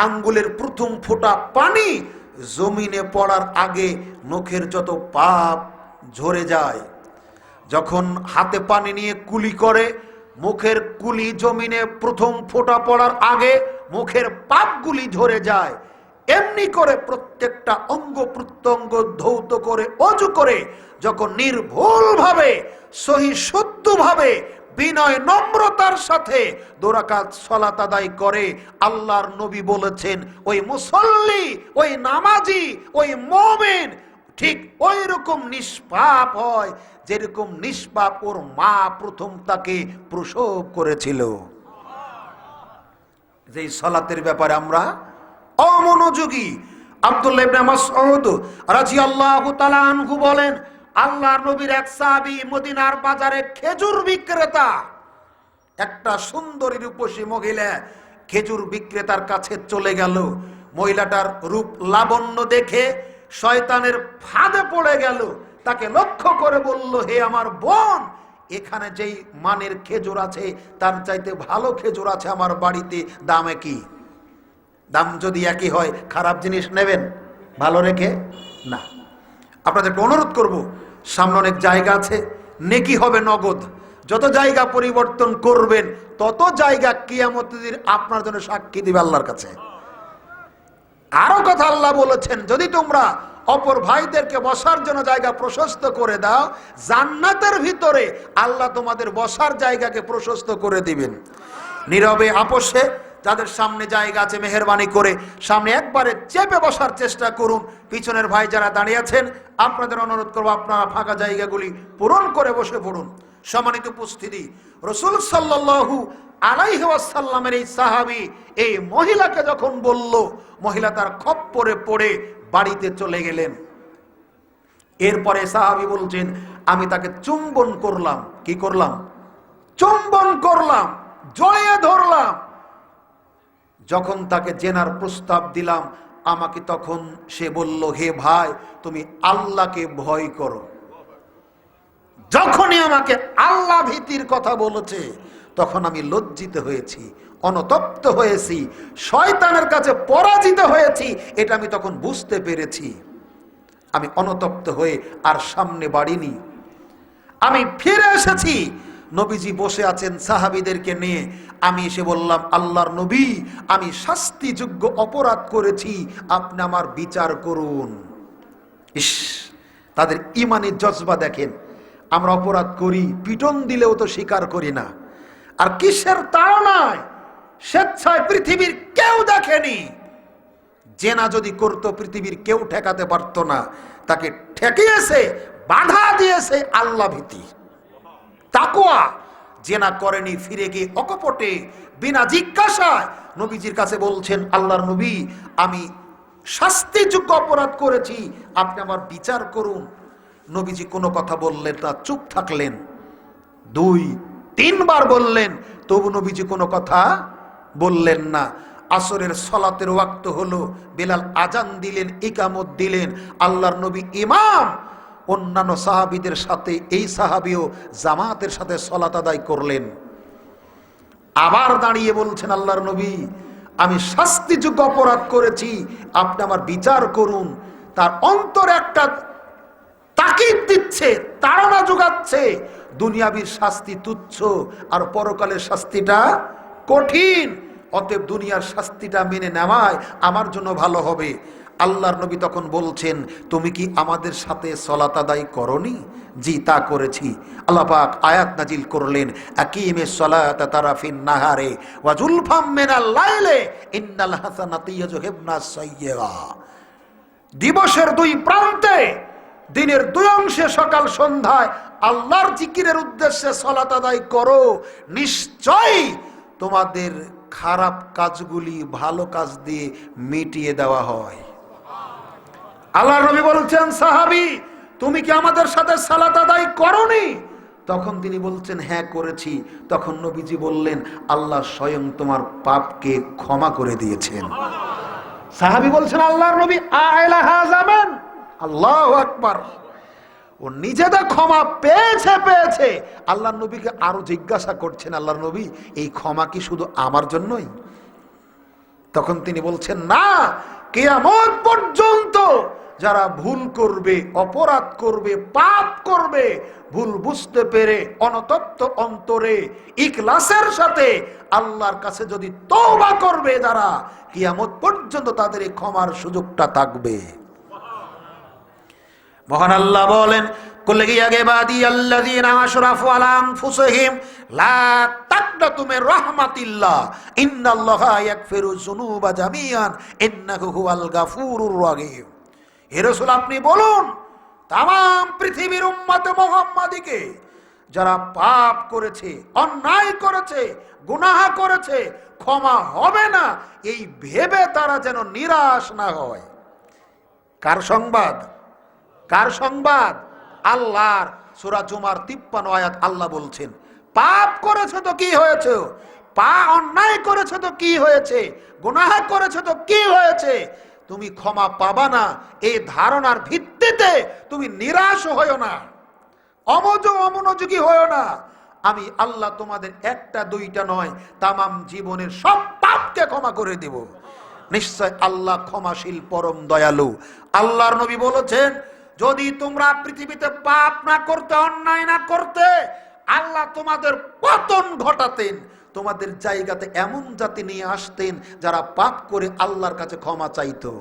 আঙ্গুলের প্রথম ফোঁটা পানি জমিনে পড়ার আগে মুখের যত পাপ ঝরে যায়। যখন হাতে পানি নিয়ে কুলি করে, মুখের কুলি জমিনে প্রথম ফোঁটা পড়ার আগে মুখের পাপগুলি ঝরে যায়। এমনি করে প্রত্যেকটা অঙ্গ প্রত্যঙ্গ ধৌত করে ওযু করে যখন নির্ভুলভাবে সহি শুদ্ধভাবে বিনয় নম্রতার সাথে 2 রাকাত সালাত আদায় করে, আল্লাহর নবী বলেছেন ওই মুসল্লি, ওই নামাজি, ওই মুমিন ঠিক ওই রকম নিষ্পাপ হয় যেরকম নিষ্পাপ ওর মা প্রথম তাকে প্রসব করেছিল। যে সালাতের ব্যাপারে আমরা অমনোযোগী। আব্দুল্লাহ ইবনে মাসউদ রাদিয়াল্লাহু তাআলা আনহু বলেন, আল্লাহর নবীর এক সাহাবী মদিনার বাজারে খেজুর বিক্রেতা, একটা সুন্দরী রূপসী মহিলা খেজুর বিক্রেতার কাছে চলে গেল। মহিলাটার রূপ লাবণ্য দেখে শয়তানের ফাঁদে পড়ে গেল, তাকে লক্ষ্য করে বলল, হে আমার বোন, এখানে যেই মানের খেজুর আছে তার চাইতে ভালো খেজুর আছে আমার বাড়িতে, দাম একই। দাম যদি একই হয় খারাপ জিনিস নেবেন ভালো রেখে? না। আপনাদেরকে অনুরোধ করব, সামনে অনেক জায়গা আছে, নেকি হবে নগদ। যত জায়গা পরিবর্তন করবেন তত জায়গা কিয়ামতের দিন আপনার জন্য সাক্ষী দিবে আল্লাহর কাছে। আরো কথা আল্লাহ বলেছেন, যদি তোমরা অপর ভাইদেরকে বসার জন্য জায়গা প্রশস্ত করে দাও, জান্নাতের ভিতরে আল্লাহ তোমাদের বসার জায়গাকে প্রশস্ত করে দিবেন। নীরবে আপোষে যাদের সামনে জায়গা আছে মেহেরবানি করে সামনে একবারে চেপে বসার চেষ্টা করুন। পিছনের ভাই যারা দাঁড়িয়ে আছেন আপনাদের অনুরোধ করবো আপনারা ফাঁকা জায়গাগুলি পূরণ করে বসে পড়ুন। সম্মানিত উপস্থিতি, রাসূল সাল্লাল্লাহু আলাইহি ওয়াসাল্লামের এই সাহাবী এই মহিলাকে যখন বলল, মহিলা তার খপ্পরে পড়ে বাড়িতে চলে গেলেন। এরপরে সাহাবী বলছেন, আমি তাকে চুম্বন করলাম। কি করলাম? চুম্বন করলাম, জড়িয়ে ধরলাম। যখন তাকে জেনার প্রস্তাব দিলাম, আমাকে তখন সে বলল, হে ভাই, তুমি আল্লাহকে ভয় করো। যখনই আমাকে আল্লাহ ভীতির কথা বলেছে তখন আমি লজ্জিত হয়েছি, অনুতপ্ত হয়েছি, শয়তানের কাছে পরাজিত হয়েছি, এটা আমি তখন বুঝতে পেরেছি। আমি অনুতপ্ত হয়ে আর সামনে বাড়িনি, আমি ফিরে এসেছি। নবীজি বসে আছেন সাহাবীদেরকে নিয়ে। আমি এসে বললাম, আল্লাহর নবী, আমি শাস্তিযোগ্য অপরাধ করেছি, আপনি আমার বিচার করুন। ইস, তাদের ঈমানি জজবা দেখেন। আমরা অপরাধ করি, পিটন দিলেও তো স্বীকার করি না। আর কিসের তাড়নায়? স্বেচ্ছায় পৃথিবীর কেউ দেখেনি। জেনা যদি করতো পৃথিবীর কেউ ঠেকাতে পারতো না, তাকে ঠেকিয়েছে, বাধা দিয়েছে আল্লাহ ভীতি, তাকওয়া। জেনা করেনি, ফিরে গিয়ে অকপটে বিনা জিজ্ঞাসায় নবীজির কাছে বলছেন, আল্লাহর নবী, আমি শাস্তিযোগ্য অপরাধ করেছি, আপনি আমার বিচার করুন। নবীজি কোনো কথা বললেন না, চুপ থাকলেন। 2-3 বার বললেন, তবু নবীজি কোনো কথা বললেন না। আসরের সালাতের ওয়াক্ত হলো, বেলাল আজান দিলেন, ইকামত দিলেন। আল্লাহর নবী ইমাম, অন্যান্য সাহাবীদের সাথে এই সাহাবীও জামাতের সাথে সালাত আদায় করলেন। আবার দাঁড়িয়ে বলছেন, আল্লাহর নবী, আমি শাস্তিযোগ্য অপরাধ করেছি, আপনি আমার বিচার করুন। তার অন্তরে একটা তাকিদ দিচ্ছে, তাড়না যোগাচ্ছে, দুনিয়াবীর শাস্তি তুচ্ছ আর পরকালের শাস্তিটা কঠিন, অতএব দুনিয়ার শাস্তিটা মেনে নেওয়ায় আমার জন্য ভালো হবে। আল্লাহর নবী তখন বলছেন, তুমি কি আমাদের সাথে সালাত আদায় করনি? জি, তা করেছি। আল্লাহ পাক আয়াত নাজিল করলেন, আকিমিস সালাতা তারাফিন নাহারে ওয়া জুলফাম মিনাল লাইলি ইন্নাল হাসানাতি ইউযহিবনাস সাইয়্যা। দিবসের 2 প্রান্তে দিনের 2 অংশে সকাল সন্ধ্যায় আল্লাহর জিকিরের উদ্দেশ্যে সালাত আদায় করো, নিশ্চয়ই তোমাদের খারাপ কাজগুলি ভালো কাজ দিয়ে মিটিয়ে দেওয়া হয়। আল্লাহর নবী বলছেন, সাহাবী তুমি কি আমাদের সাথে সালাত আদায় করোনি? তখন তিনি বলছেন, হ্যাঁ করেছি। তখন নবীজি বললেন, আল্লাহ স্বয়ং তোমার পাপকে ক্ষমা করে দিয়েছেন। সাহাবী বলছেন, আল্লাহর নবী আইলাহা যাবেন? আল্লাহু আকবার। ও নিজেদের ক্ষমা পেয়েছে। আল্লাহর নবীকে আরো জিজ্ঞাসা করছেন, আল্লাহর নবী এই ক্ষমা কি শুধু আমার জন্যই? তখন তিনি বলছেন, না, কিয়ামত পর্যন্ত যারা ভুল করবে, অপরাধ করবে, পাপ করবে, ভুল বুঝতে পেরে অনতপ্ত অন্তরে ইখলাসের সাথে আল্লাহর কাছে যদি তওবা করবে, যারা কিয়ামত পর্যন্ত তাদের এই ক্ষমার সুযোগটা থাকবে। মহান আল্লাহ বলেন, কুল ইয়া ইবাদিয়াল্লাযীনা আশরাফু আলা আনফুসিহিম লা তাকনাতু মির রাহমাতিল্লাহ ইন্নাল্লাহা ইয়াগফিরু যুনুবা জামিআন ইন্নাহু হুয়াল গাফুরুর রহিম। হে রাসূল, আপনি বলুন তামাম পৃথিবীর উম্মতে মুহাম্মাদীকে, যারা পাপ করেছে, অন্যায় করেছে, গুনাহ করেছে, ক্ষমা হবে না এই ভেবে তারা যেন নিরাশ না হয়। কার সংবাদ? কার সংবাদ? আল্লাহর। সূরা জুমার 53 আয়াত আল্লাহ বলছেন, পাপ করেছে তো কি হয়েছে, অন্যায় করেছে তো কি হয়েছে, গুনাহ করেছে তো কি হয়েছে, তুমি ক্ষমা পাবা না এই ধারণার ভিত্তিতে তুমি নিরাশ হয়ো না, অমনোযোগী হয়ো না। আমি আল্লাহ তোমাদের একটা দুইটা নয়, তামাম জীবনের সব পাপকে ক্ষমা করে দেব। নিশ্চয় আল্লাহ ক্ষমাশীল, পরম দয়ালু। আল্লাহর নবী বলেছেন, যদি তোমরা পৃথিবীতে পাপ না করতে, অন্যায় না করতে, আল্লাহ তোমাদের পতন ঘটাতেন, তোমাদের জায়গাতে এমন জাতি নিয়ে আসতেন যারা পাপ করে আল্লাহর কাছে ক্ষমা চাইতো।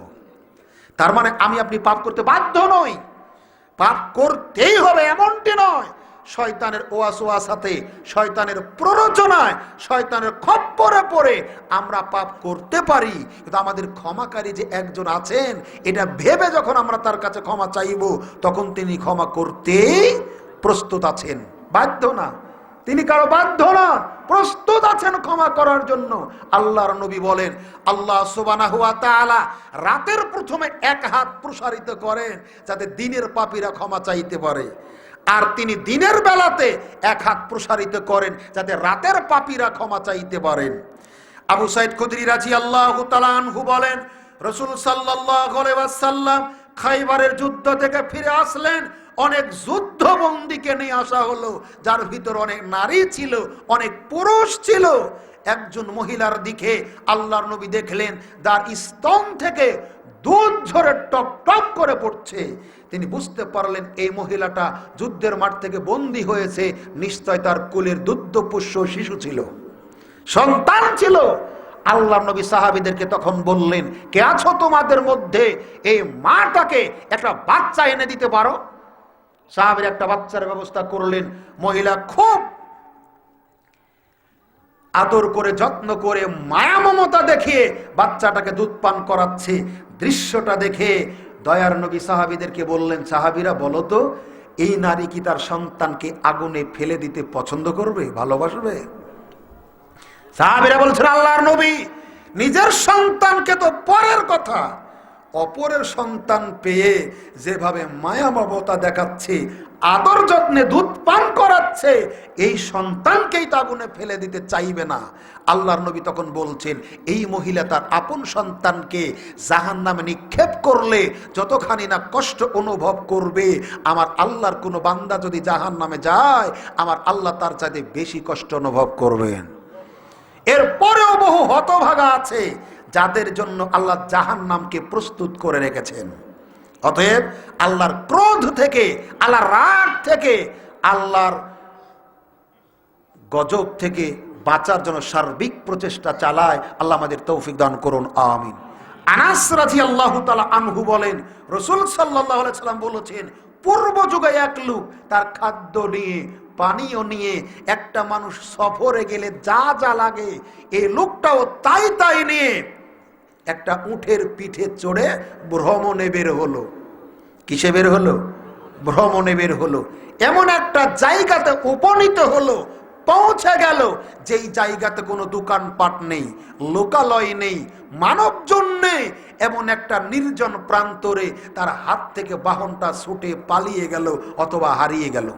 তার মানে আমি আপনি পাপ করতে বাধ্য নই, পাপ করতেই হবে এমনটি নয়। শয়তানের ওয়াসওয়াসাতে, শয়তানের প্ররোচনায়, শয়তানের খপ্পরে পড়ে আমরা পাপ করতে পারি, কিন্তু আমাদের ক্ষমাকারী যে একজন আছেন এটা ভেবে যখন আমরা তার কাছে ক্ষমা চাইব, তখন তিনি ক্ষমা করতেই প্রস্তুত আছেন, বাধ্য না। তিনি কারো বাধ্য না, প্রস্তুত আছেন ক্ষমা করার জন্য। আল্লাহর নবী বলেন, আল্লাহ সুবহানাহু ওয়া তাআলা রাতের প্রথমে এক হাত প্রসারিত করেন যাতে দিনের পাপীরা ক্ষমা চাইতে পারে, আর তিনি দিনের বেলাতে এক হাত প্রসারিত করেন যাতে রাতের পাপীরা ক্ষমা চাইতে পারেন। আবু সাঈদ খুদরি রাদিয়াল্লাহু তাআলা আনহু বলেন, রাসূল সাল্লাল্লাহু আলাইহি ওয়াসাল্লাম খাইবারের যুদ্ধ থেকে ফিরে আসলেন, অনেক যুদ্ধবন্দীকে নিয়ে আসা হলো, যার ভিতর অনেক নারী ছিল, অনেক পুরুষ ছিল। একজন মহিলার দিকে আল্লাহর নবী দেখলেন তার স্তন থেকে দুধ ঝরে টপ টপ করে পড়ছে। তিনি বুঝতে পারলেন এই মহিলাটা যুদ্ধের মাঠ থেকে বন্দী হয়েছে, নিশ্চয় তার কোলের দুগ্ধপোষ্য শিশু ছিল, সন্তান ছিল। আল্লাহর নবী সাহাবীদেরকে তখন বললেন, কে আছো তোমাদের মধ্যে এই মাটাকে একটা বাচ্চা এনে দিতে পারো? সাহাবীরা একটা বাচ্চার ব্যবস্থা করলেন। মহিলা খুব আদর করে, যত্ন করে, মায়া মমতা দেখিয়ে বাচ্চাটাকে দুধ পান করাচ্ছে। দৃশ্যটা দেখে দয়ার নবী সাহাবীদেরকে বললেন, সাহাবীরা বলো তো, এই নারী কি তার সন্তানকে আগুনে ফেলে দিতে পছন্দ করবে, ভালোবাসবে? সাহাবীরা বলছেন, আল্লাহর নবী, নিজের সন্তানকে তো পরের কথা, অপরের সন্তান পেয়ে যেভাবে মায়া মমতা দেখাচ্ছে, আদর যত্নে দুধ পান করাচ্ছে, এই সন্তানকেই তো আগুনে ফেলে দিতে চাইবে না। আল্লাহর নবী তখন বলছেন, এই মহিলা তার আপন সন্তানকে জাহান্নামে নিক্ষেপ করলে যতখানি না কষ্ট অনুভব করবে, আমার আল্লাহর কোনো বান্দা যদি জাহান্নামে যায়, আমার আল্লাহ তার চাইতে বেশি কষ্ট অনুভব করবেন। এরপরেও বহু হতভাগা আছে যাদের জন্য আল্লাহ জাহান্নামকে প্রস্তুত করে রেখেছেন। অতএব আল্লাহর ক্রোধ থেকে, আল্লাহর রাগ থেকে, আল্লাহর গজব থেকে বাঁচার জন্য সার্বিক প্রচেষ্টা চালায়। আল্লাহ আমাদের তৌফিক দান করুন, আমিন। আনাস রাদিয়াল্লাহু তাআলা আনহু বলেন, রাসূল সাল্লাল্লাহু আলাইহি সাল্লাম বলেছেন, পূর্ব যুগে এক লোক তার খাদ্য নিয়ে, পানীয় নিয়ে, একটা মানুষ সফরে গেলে যা যা লাগে এই লোকটাও তাই তাই নিয়ে একটা উটের পিঠে চড়ে ভ্রমণে বের হলো। কিসে বের হলো? ভ্রমণে বের হলো, এমন একটা জায়গাতে উপনীত হলো, পৌঁছে গেল যেই জায়গাতে কোনো দোকানপাট নেই, লোকালয় নেই, মানবজন নেই। এমন একটা নির্জন প্রান্তরে তার হাত থেকে বাহনটা ছুটে পালিয়ে গেল অথবা হারিয়ে গেল।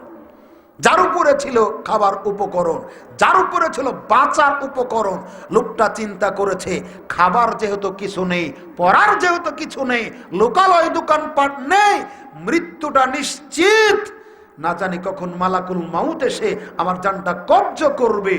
যার উপরে ছিল খাবার উপকরণ, যার উপরে ছিল বাঁচার উপকরণ, লোকটা চিন্তা করেছে খাবার যেহেতু কিছু নেই, পড়ার যেহেতু কিছু নেই, লোকালয় দোকানপাট নেই, মৃত্যুটা নিশ্চিত। না জানি কখন মালাকুল মাউত এসে আমার জানটা কব্জ করবে,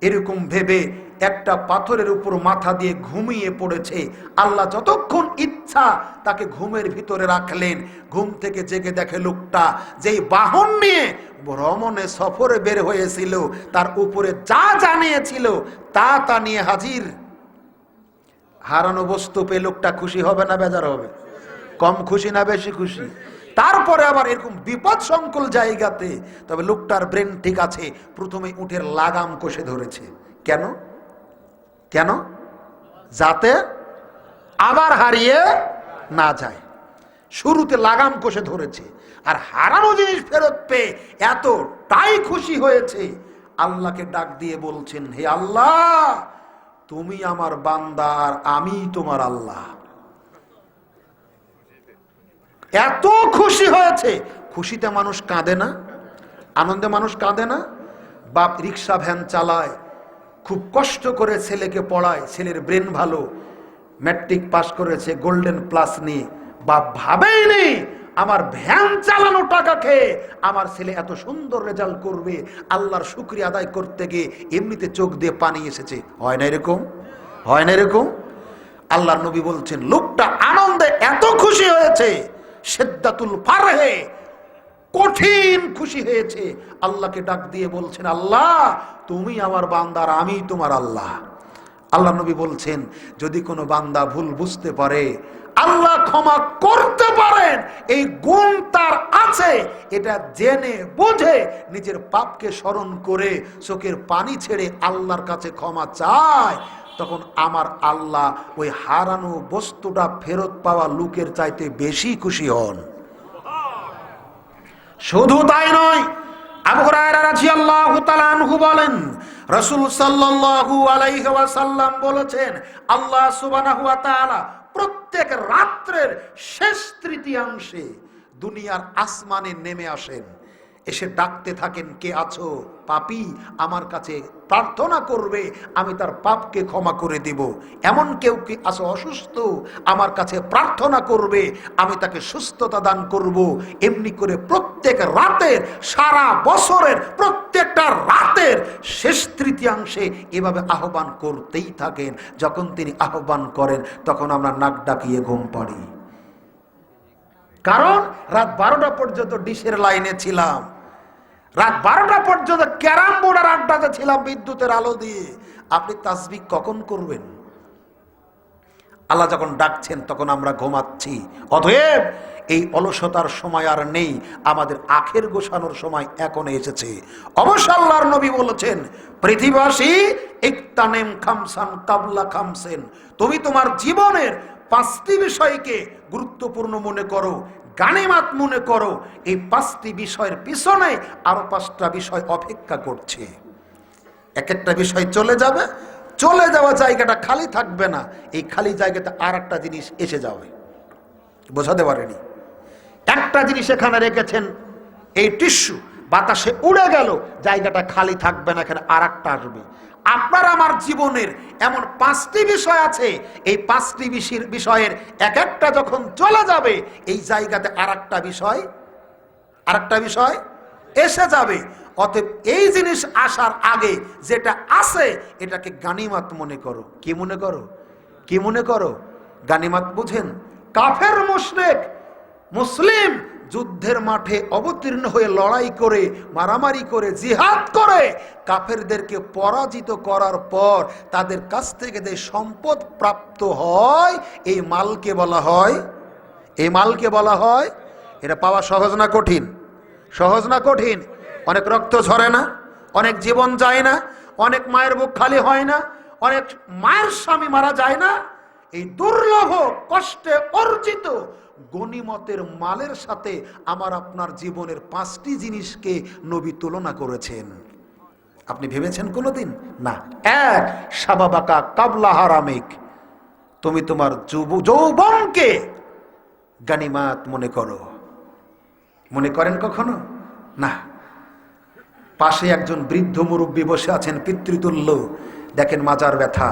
এরকম ভেবে একটা পাথরের উপর মাথা দিয়ে ঘুমিয়ে পড়েছে। আল্লাহ যতক্ষণ ইচ্ছা তাকে ঘুমের ভিতরে রাখলেন। ঘুম থেকে জেগে দেখে লোকটা যেই বাহন নিয়ে ভ্রমণে সফরে বের হয়েছিল, তার উপরে যা জানিয়েছিল তা নিয়ে হাজির। হারানো বস্তু পেয়ে লোকটা খুশি হবে না বেজার হবে? কম খুশি না বেশি খুশি? তারপরে আবার এরকম বিপদ সংকুল জায়গাতে, তবে লোকটার ব্রেন ঠিক আছে, প্রথমে উটের লাগাম কষে ধরেছে। কেন? কেন? যাতে আবার হারিয়ে না যায়। শুরুতে লাগাম কষে ধরেছে, আর হারানো জিনিস ফেরত পেয়ে এতটাই খুশি হয়েছে, আল্লাহকে ডাক দিয়ে বলছেন, হে আল্লাহ, তুমি আমার বান্দা আর আমি তোমার আল্লাহ। এত খুশি হয়েছে। খুশিতে মানুষ কাঁদে না? আনন্দে মানুষ কাঁদে না? বাপ রিক্সা ভ্যান চালায়, খুব কষ্ট করে ছেলেকে পড়ায়, ছেলের ব্রেন ভালো, ম্যাট্রিক পাস করেছে গোল্ডেন প্লাস নিয়ে, বাপ ভাবেই নেই আমার ভ্যান চালানো টাকা খেয়ে আমার ছেলে এত সুন্দর রেজাল্ট করবে। আল্লাহর শুকরিয়া আদায় করতে গিয়ে এমনিতে চোখ দিয়ে পানি এসেছে। হয় না এরকম? হয় না এরকম? আল্লাহর নবী বলছেন, লোকটা আনন্দে এত খুশি হয়েছে, শিদ্দাতুল ফারহে, কঠিন খুশি হয়েছে। আল্লাহকে ডাক দিয়ে বলছেন, আল্লাহ, তুমি আমার বান্দা আর আমি তোমার আল্লাহ। আল্লাহ নবী বলছেন, যদি কোনো বান্দা ভুল বুঝতে পারে, আল্লাহ ক্ষমা করতে পারেন, এই গুণ তার আছে, এটা জেনে বুঝে নিজের পাপকে স্মরণ করে চোখের পানি ছেড়ে আল্লাহর কাছে ক্ষমা চায়, তখন আমার আল্লাহ ওই হারানো বস্তুটা ফেরত পাওয়া লোকের চাইতে বেশি খুশি হন। শুধু তাই নয়, আবু হুরায়রা রাদিয়াল্লাহু তাআলা আনহু বলেন, রাসূল সাল্লাল্লাহু আলাইহি ওয়াসাল্লাম বলেছেন, আল্লাহ সুবহানাহু ওয়া তাআলা প্রত্যেক রাত্রের শেষ তৃতীয়াংশে দুনিয়ার আসমানে নেমে আসেন, এসে ডাকতে থাকেন, কে আছো? পাপী আমার কাছে প্রার্থনা করবে, আমি তার পাপকে ক্ষমা করে দিব। এমন কেউ কি আছো অসুস্থ? আমার কাছে প্রার্থনা করবে, আমি তাকে সুস্থতা দান করব। এমনি করে প্রত্যেক রাতের, সারা বছরের প্রত্যেকটা রাতের শেষ তৃতীয়াংশে এভাবে আহ্বান করতেই থাকেন। যখন তিনি আহ্বান করেন তখন আমরা নাক ডাকিয়ে ঘুম পাড়ি। কারণ রাত 12টা পর্যন্ত ডিশের লাইনে ছিলাম, রাত 12টা পর্যন্ত ক্যারাম বোর্ডের আড্ডাতে ছিলাম বিদ্যুতের আলো দিয়ে। আপনি তাসবিহ কখন করবেন? আল্লাহ যখন ডাকছেন তখন আমরা ঘুমাচ্ছি। অতএব এই অলসতার সময় আর নেই, আমাদের আখের গোছানোর সময় এখন এসেছে। অবশ্য আল্লাহর নবী বলেছেন, পৃথিবীবাসী ইকতানিম খামসান কাবলা খামসেন, তুমি তোমার জীবনের 5টি বিষয়কে গুরুত্বপূর্ণ মনে করো, গানিমাত মনে করো। এই 5টি বিষয়ের পিছনে আরো 5টা বিষয় অপেক্ষা করছে। এক একটা বিষয় চলে যাবে, চলে যাওয়া জায়গাটা খালি থাকবে না, এই খালি জায়গাতে আর একটা জিনিস এসে যাবে। বোঝাতে পারেনি? একটা জিনিস এখানে রেখেছেন, এই টিস্যু, বাতাসে উড়ে গেল, জায়গাটা খালি থাকবে না, এখানে আর একটা আসবে। আপনার আমার জীবনের এমন 5টি বিষয় আছে, এই 5টি বিষয়ের এক একটা যখন চলে যাবে, এই জায়গাতে আর একটা বিষয় এসে যাবে। অতএব এই জিনিস আসার আগে যেটা আছে এটাকে গানিমাত মনে করো। কি মনে করো? কি মনে করো? গানিমাত বুঝেন? কাফের মুশরিক মুসলিম যুদ্ধের মাঠে অবতীর্ণ হয়ে লড়াই করে, মারামারি করে, জিহাদ করে কাফেরদেরকে পরাজিত করার পর তাদের কাছ থেকে যে সম্পদ প্রাপ্ত হয়, এই মালকে বলা হয়, এটা পাওয়া সহজ না কঠিন? সহজ না কঠিন? অনেক রক্ত ঝরে না, অনেক জীবন যায় না, অনেক মায়ের বুক খালি হয় না, অনেক মায়ের স্বামী মারা যায় না। এই দুর্লভ কষ্টে অর্জিত গনিমতের মালের সাথে আমার আপনার জীবনের 5টি জিনিসকে নবী তুলনা করেছেন। আপনি ভেবেছেন কোনোদিন? না। এক, শাবাবাকা কাবলা হারামিক, তুমি তোমার যৌবনকে গানিমাত মনে করো। মনে করেন কখনো? না। পাশে একজন বৃদ্ধ মুরব্বী বসে আছেন, পিতৃতুল্য, দেখেন মাজার ব্যথা,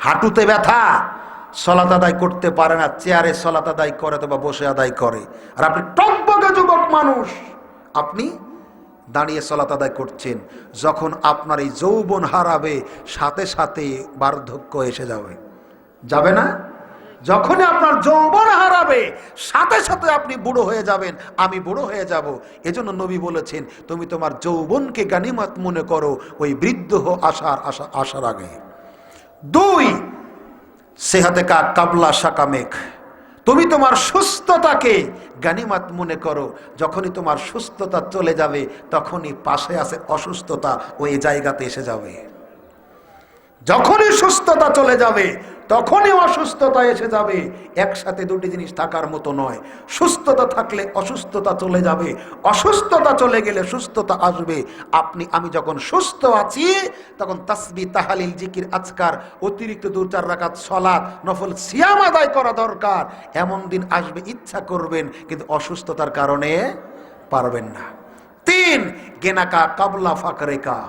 হাঁটুতে ব্যথা, সলাত আদায় করতে পারে না, চেয়ারে সলাত আদায় করে অথবা বসে আদায় করে, আর আপনি টকবকে যুবক মানুষ, আপনি দাঁড়িয়ে সলাত আদায় করছেন। যখন আপনার এই যৌবন হারাবে, সাথে সাথে বার্ধক্য এসে যাবে, যাবে না? যখনই আপনার যৌবন হারাবে, সাথে সাথে আপনি বুড়ো হয়ে যাবেন, আমি বুড়ো হয়ে যাব। এজন্য নবী বলেছেন, তুমি তোমার যৌবনকে গানিমত মনে করো ওই বৃদ্ধ আসার আগে। দুই, সেহাতে কা কাবলা শাকামেক, তুমি তোমার সুস্থতাকে গানিমত মনে করো। যখনই তোমার সুস্থতা চলে যাবে, তখনই পাশে আছে অসুস্থতা, ওই জায়গাতে এসে যাবে। যখনই সুস্থতা চলে যাবে, তখনই অসুস্থতা এসে যাবে। একসাথে দুটি জিনিস থাকার মতো নয়। সুস্থতা থাকলে অসুস্থতা চলে যাবে, অসুস্থতা চলে গেলে সুস্থতা আসবে। আমি যখন সুস্থ আছি, তখন তাসবিহ, তাহলিল, জিকির, আজকার, অতিরিক্ত 2-4 রাকাত সালাত, নফল সিয়াম আদায় করা দরকার। এমন দিন আসবে ইচ্ছা করবেন, কিন্তু অসুস্থতার কারণে পারবেন না। 3, গেনাকা কাবলা ফাকরেকা,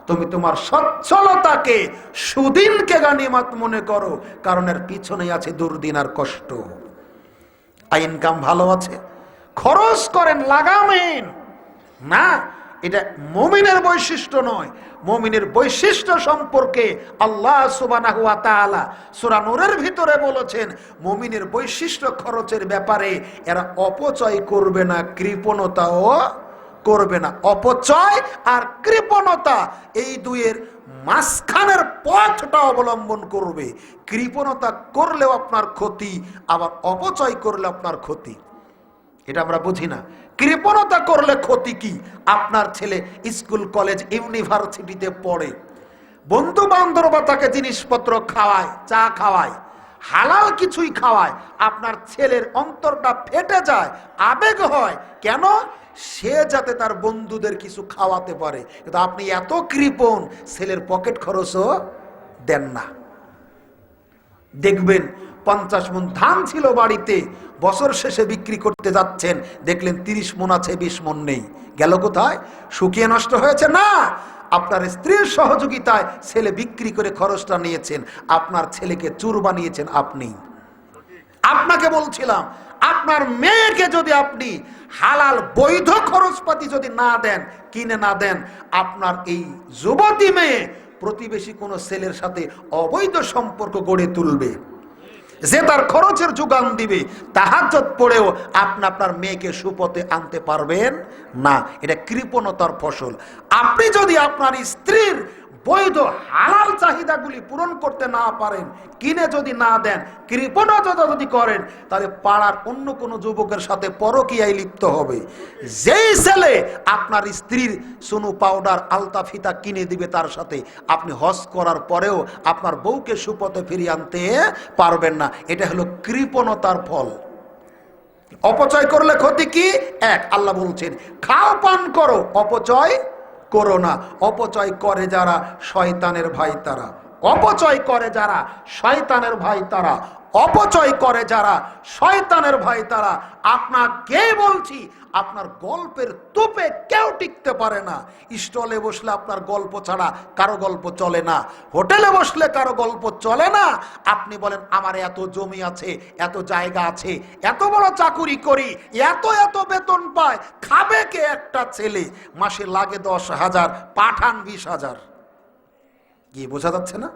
তুমি তোমার সচ্ছলতাকে, সুদিনকে গানিমত মনে করো, কারণ এর পিছনে আছে দুর্দিন আর কষ্ট। ইনকাম ভালো আছে, খরচ করেন, লাগামেন না, এটা মুমিনের বৈশিষ্ট্য নয়। মুমিনের বৈশিষ্ট্য সম্পর্কে আল্লাহ সুবহানাহু ওয়া তাআলা সূরা নূরের ভিতরে বলেছেন, মুমিনের বৈশিষ্ট্য খরচের ব্যাপারে এরা অপচয় করবে না, কৃপণতাও করবে না। অপচয় আর কৃপণতা, এই দুইয়ের মাঝখানের পথটা অবলম্বন করবে। কৃপণতা করলেও আপনার ক্ষতি, আবার অপচয় করলে আপনার ক্ষতি। এটা আমরা বুঝি না। কৃপণতা করলে ক্ষতি কি? আপনার ছেলে স্কুল, কলেজ, ইউনিভার্সিটিতে পড়ে, বন্ধু বান্ধবরা তাকে জিনিসপত্র খাওয়ায়, চা খাওয়ায়, হালাল কিছুই খাওয়ায়, আপনার ছেলের অন্তরটা ফেটে যায়, আবেগ হয়। কেন? সে যাতে তার বন্ধুদের কিছু খাওয়াতে পারে। কিন্তু আপনি এত কৃপণ, ছেলের পকেট খরচও দেন না। দেখবেন 50 মণ ধান ছিল বাড়িতে, বছর শেষে বিক্রি করতে যাচ্ছেন, দেখলেন 30 মণ আছে, 20 মণ নেই। গেল কোথায়? শুকিয়ে নষ্ট হয়েছে? না, আপনার স্ত্রীর সহযোগিতায় ছেলে বিক্রি করে খরচটা নিয়েছেন, আপনার ছেলেকে চুর বানিয়েছেন আপনি। আপনাকে বলছিলাম, আপনার মেয়েকে যদি আপনি হালাল বৈধ খরচপাতি যদি না দেন, কিনে না দেন, আপনার এই যুবতী মেয়ে প্রতিবেশী কোনো ছেলের সাথে অবৈধ সম্পর্ক গড়ে তুলবে, যে তার খরচের যোগান দিবে। তাহাজ্জুদ পড়েও আপনি আপনার মেয়েকে সুপথে আনতে পারবেন না। এটা কৃপণতার ফসল। আপনি যদি আপনার স্ত্রীর বৈধ হালাল চাহিদাগুলি পূরণ করতে না পারেন, কিনে যদি না দেন, কৃপণতা যদি করেন, তাহলে পাড়ার অন্য কোনো যুবকের সাথে পরকীয়ায় লিপ্ত হবে। যেই ছেলে আপনার স্ত্রীর সুনু, পাউডার, আলতা, ফিতা কিনে দিবে, তার সাথে আপনি হজ করার পরেও আপনার বউকে সুপথে ফিরিয়ে আনতে পারবেন না। এটা হলো কৃপণতার ফল। অপচয় করলে ক্ষতি কি? এক, আল্লাহ বলছেন খাও, পান করো, অপচয় করো না। অপচয় করে যারা, শয়তানের ভাই তারা। অপচয় করে যারা, শয়তানের ভাই তারা। অপচয় করে যারা, শয়তানের ভাই তারা। আপনাকে বলছি, আপনার গল্পের তোপে কেউ টিকতে পারে না। স্টলে বসলে আপনার গল্প ছাড়া কারো গল্প চলে না, হোটেলে বসলে কারো গল্প চলে না। আপনি বলেন আমার এত জমি আছে, এত জায়গা আছে, এত বড় চাকুরি করি, এত এত বেতন পায়, খাবে কে একটা ছেলে? মাসে লাগে 10,000, পাঠান 20,000। কি বোঝা যাচ্ছে না?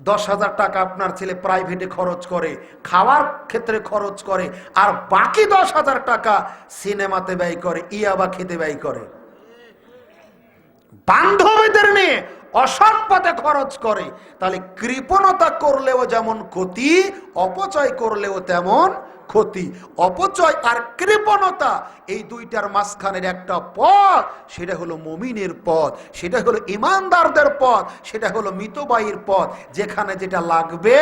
10,000 টাকা আপনার ছেলে প্রাইভেটে খরচ করে, খাওয়ার ক্ষেত্রে খরচ করে, আর বাকি 10,000 টাকা সিনেমাতে ব্যয় করে, ইয়াবা খেতে ব্যয় করে, বান্ধবীদের নিয়ে অসৎ পথে খরচ করে। তাহলে কৃপণতা করলেও যেমন ক্ষতি, অপচয় করলেও তেমন ক্ষতি। অপচয় আর কৃপণতা এই দুইটার মাঝখানের একটা পথ, সেটা হলো মুমিনের পথ, সেটা হলো ইমানদারদের পথ, সেটা হলো মিতবায়ীর পথ। যেখানে যেটা লাগবে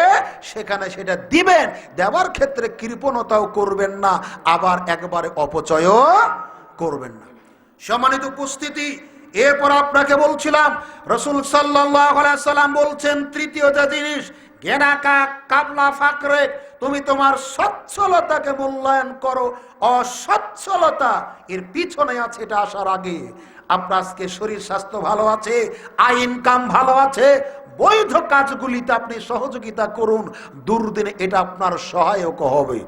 সেখানে সেটা দিবেন, দেওয়ার ক্ষেত্রে কৃপণতাও করবেন না, আবার একবারে অপচয়ও করবেন না। সম্মানিত উপস্থিতি, এরপর আপনাকে বলছিলাম রাসূল সাল্লাল্লাহু আলাইহি সাল্লাম বলছেন তৃতীয় যে জিনিস, গেনাকা কাবলা ফাকরে, তুমি তোমার সচ্ছলতাকে মূল্যায়ন করো। অসচ্ছলতা এর পিছনে আছে, এটা আসার আগে আপনার আজকে শরীর স্বাস্থ্য ভালো আছে, আয় ইনকাম ভালো আছে, বৈধ কাজগুলিতে আপনি সহযোগিতা করুন, দুর্দিনে এটা আপনার সহায়ক হবে।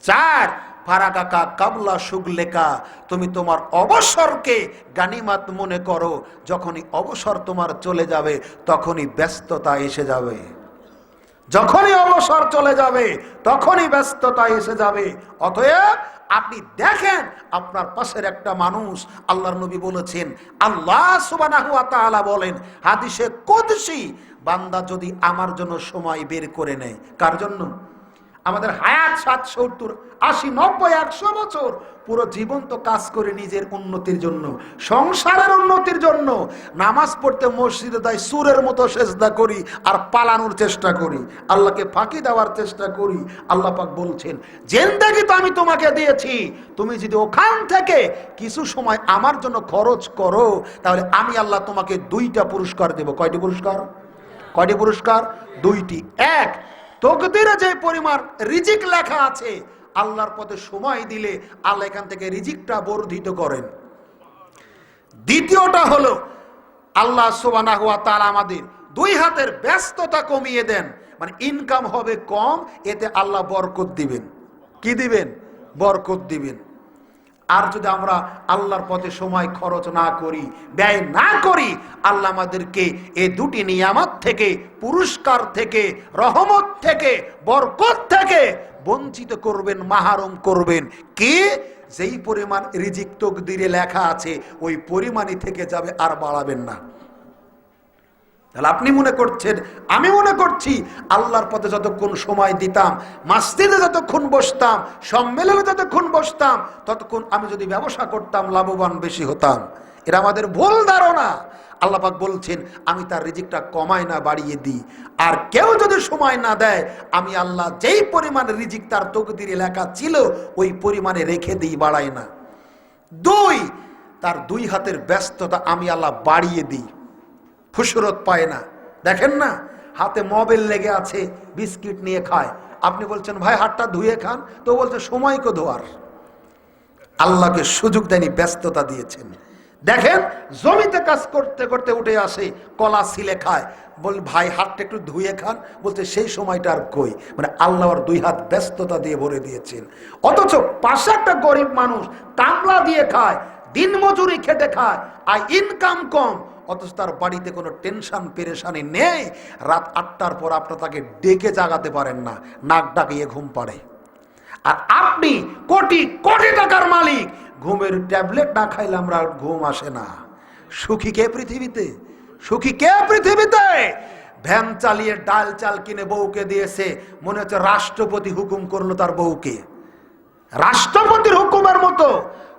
4, ফারাকাকা কাবলা সুগলেকা, তুমি তোমার অবসরকে গানিমাত মনে করো। যখনই অবসর তোমার চলে যাবে তখনই ব্যস্ততা এসে যাবে, যখনই অবসর চলে যাবে তখনই ব্যস্ততা এসে যাবে। অতএব আপনি দেখেন আপনার পাশের একটা মানুষ, আল্লাহর নবী বলেছেন, আল্লাহ সুবহানাহু ওয়া তাআলা বলেন হাদিসে কুদসি, বান্দা যদি আমার জন্য সময় বের করে নেয়, কার জন্য? আমাদের হায়াত 60, 70, 80, 90, 100 বছর, পুরো জীবন তো কাজ করে নিজের উন্নতির জন্য, সংসারের উন্নতির জন্য। নামাজ পড়তে মসজিদে যাই, সুরের মতো সেজদা করি আর পালানোর চেষ্টা করি, আল্লাহকে ফাঁকি দেওয়ার চেষ্টা করি। আল্লাহ পাক বলছেন, জিন্দেগি তো আমি তোমাকে দিয়েছি, তুমি যদি ওখান থেকে কিছু সময় আমার জন্য খরচ করো, তাহলে আমি আল্লাহ তোমাকে 2টা পুরস্কার দেব। কয়টি পুরস্কার? কয়টি পুরস্কার? 2টি। 1, তকদিরে যে পরিমাণ রিজিক লেখা আছে, আল্লাহর পথে সময় দিলে আল্লাহ এখান থেকে রিজিকটা বর্ধিত করেন। দ্বিতীয়টা হলো আল্লাহ সুবহানাহু ওয়া তাআলা আমাদের 2 হাতের ব্যস্ততা কমিয়ে দেন, মানে ইনকাম হবে কম, এতে আল্লাহ বরকত দিবেন। কি দিবেন? বরকত দিবেন। আর যদি আমরা আল্লাহর পথে সময় খরচ না করি, ব্যয় না করি, আল্লাহ আমাদেরকে এই 2টি নিয়ামত থেকে, পুরস্কার থেকে, রহমত থেকে, বরকত থেকে বঞ্চিত করবেন, মাহরুম করবেন। কি? যেই পরিমাণ রিজিক তকদিরে লেখা আছে ওই পরিমাণই থেকে যাবে, আর বাড়াবেন না। তাহলে আপনি মনে করছেন, আমি মনে করছি আল্লাহর পথে যতক্ষণ সময় দিতাম, মসজিদে যতক্ষণ বসতাম, সম্মেলনে যতক্ষণ বসতাম, ততক্ষণ আমি যদি ব্যবসা করতাম লাভবান বেশি হতাম। এটা আমাদের ভুল ধারণা। আল্লাহ পাক বলছেন, আমি তার রিজিকটা কমাই না, বাড়িয়ে দিই। আর কেউ যদি সময় না দেয়, আমি আল্লাহ যেই পরিমাণ রিজিক তার তকদিরে লেখা ছিল ওই পরিমাণে রেখে দিই, বাড়াই না। 2, তার 2 হাতের ব্যস্ততা আমি আল্লাহ বাড়িয়ে দিই, ফুসরত পায় না। দেখেন না, হাতে মোবাইল লেগে আছে, বিস্কিট নিয়ে খায়, আপনি বলছেন ভাই হাতটা ধুয়ে খান, তো বলছে সময় কো ধোয়ার। আল্লাহকে সুযোগ দেয়নি, ব্যস্ততা দিয়েছেন। দেখেন জমিতে কাজ করতে করতে উঠে আসে, কলা ছিলে খায়, বল ভাই হাতটা একটু ধুয়ে খান, বলতে সেই সময়টা আর কই। মানে আল্লাহর 2 হাত ব্যস্ততা দিয়ে ভরে দিয়েছেন। অথচ পাশে একটা গরিব মানুষ কামলা দিয়ে খায়, দিন মজুরি খেটে খায়, আর ইনকাম কম, অথচ তার বাড়িতে কোনো টেনশন পেরেশানি নেই। রাত 8টার পর আপনার তাকে ডেকে জাগাতে পারেন না, নাক ডাকিয়ে ঘুম পাড়ে। আর আপনি কোটি কোটি টাকার মালিক, ঘুমের ট্যাবলেট না খাইলে আমরা ঘুম আসে না। সুখী কে পৃথিবীতে? সুখী কে পৃথিবীতে? ভ্যান চালিয়ে ডাল চাল কিনে বউকে দিয়েছে, মনে হচ্ছে রাষ্ট্রপতি হুকুম করলো তার বউকে। রাষ্ট্রপতির হুকুমের মতো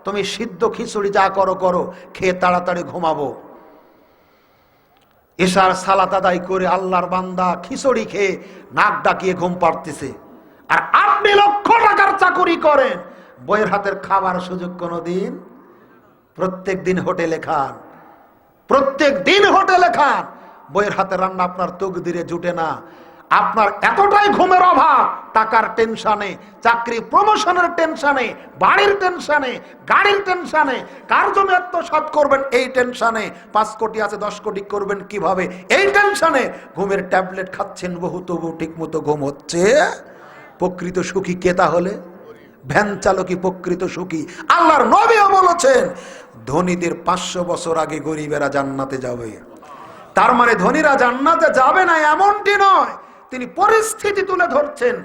তুমি সিদ্ধ খিচুড়ি যা করো করো, খেয়ে তাড়াতাড়ি ঘুমাবো। এশার সালাত আদায় করে আল্লাহর বান্দা খিচুড়ি খেয়ে নাক ডাকিয়ে ঘুম পাড়তেছে। আর আপনি লক্ষ টাকার চাকরি করেন, বইয়ের হাতের খাবার সুযোগ কোনোদিন? প্রত্যেক দিন হোটেলে খান, প্রত্যেক দিন হোটেলে খান, বইয়ের হাতে রান্না আপনার তকদিরে জুটে না। আপনার এতটাই ঘুমের অভাব, টাকার টেনশনে, চাকরি প্রমোশনের টেনশনে, বাড়ির টেনশনে, গাড়ির টেনশনে, কার জন্য আত্মসাৎ করবেন এই টেনশনে, 5 কোটি আছে 10 কোটি করবেন কিভাবে এই টেনশনে ঘুমের ট্যাবলেট খাচ্ছেন বহু, তবু ঠিক মতো ঘুম হচ্ছে। প্রকৃত সুখী কে তাহলে? ভ্যান চালকই প্রকৃত সুখী। আল্লাহর নবীও বলেছেন, ধনীদের 500 বছর আগে গরিবেরা জান্নাতে যাবে। তার মানে ধনীরা জান্নাতে যাবে না এমনটি নয়, তিনি পরিস্থিতি তুলে ধরছেন।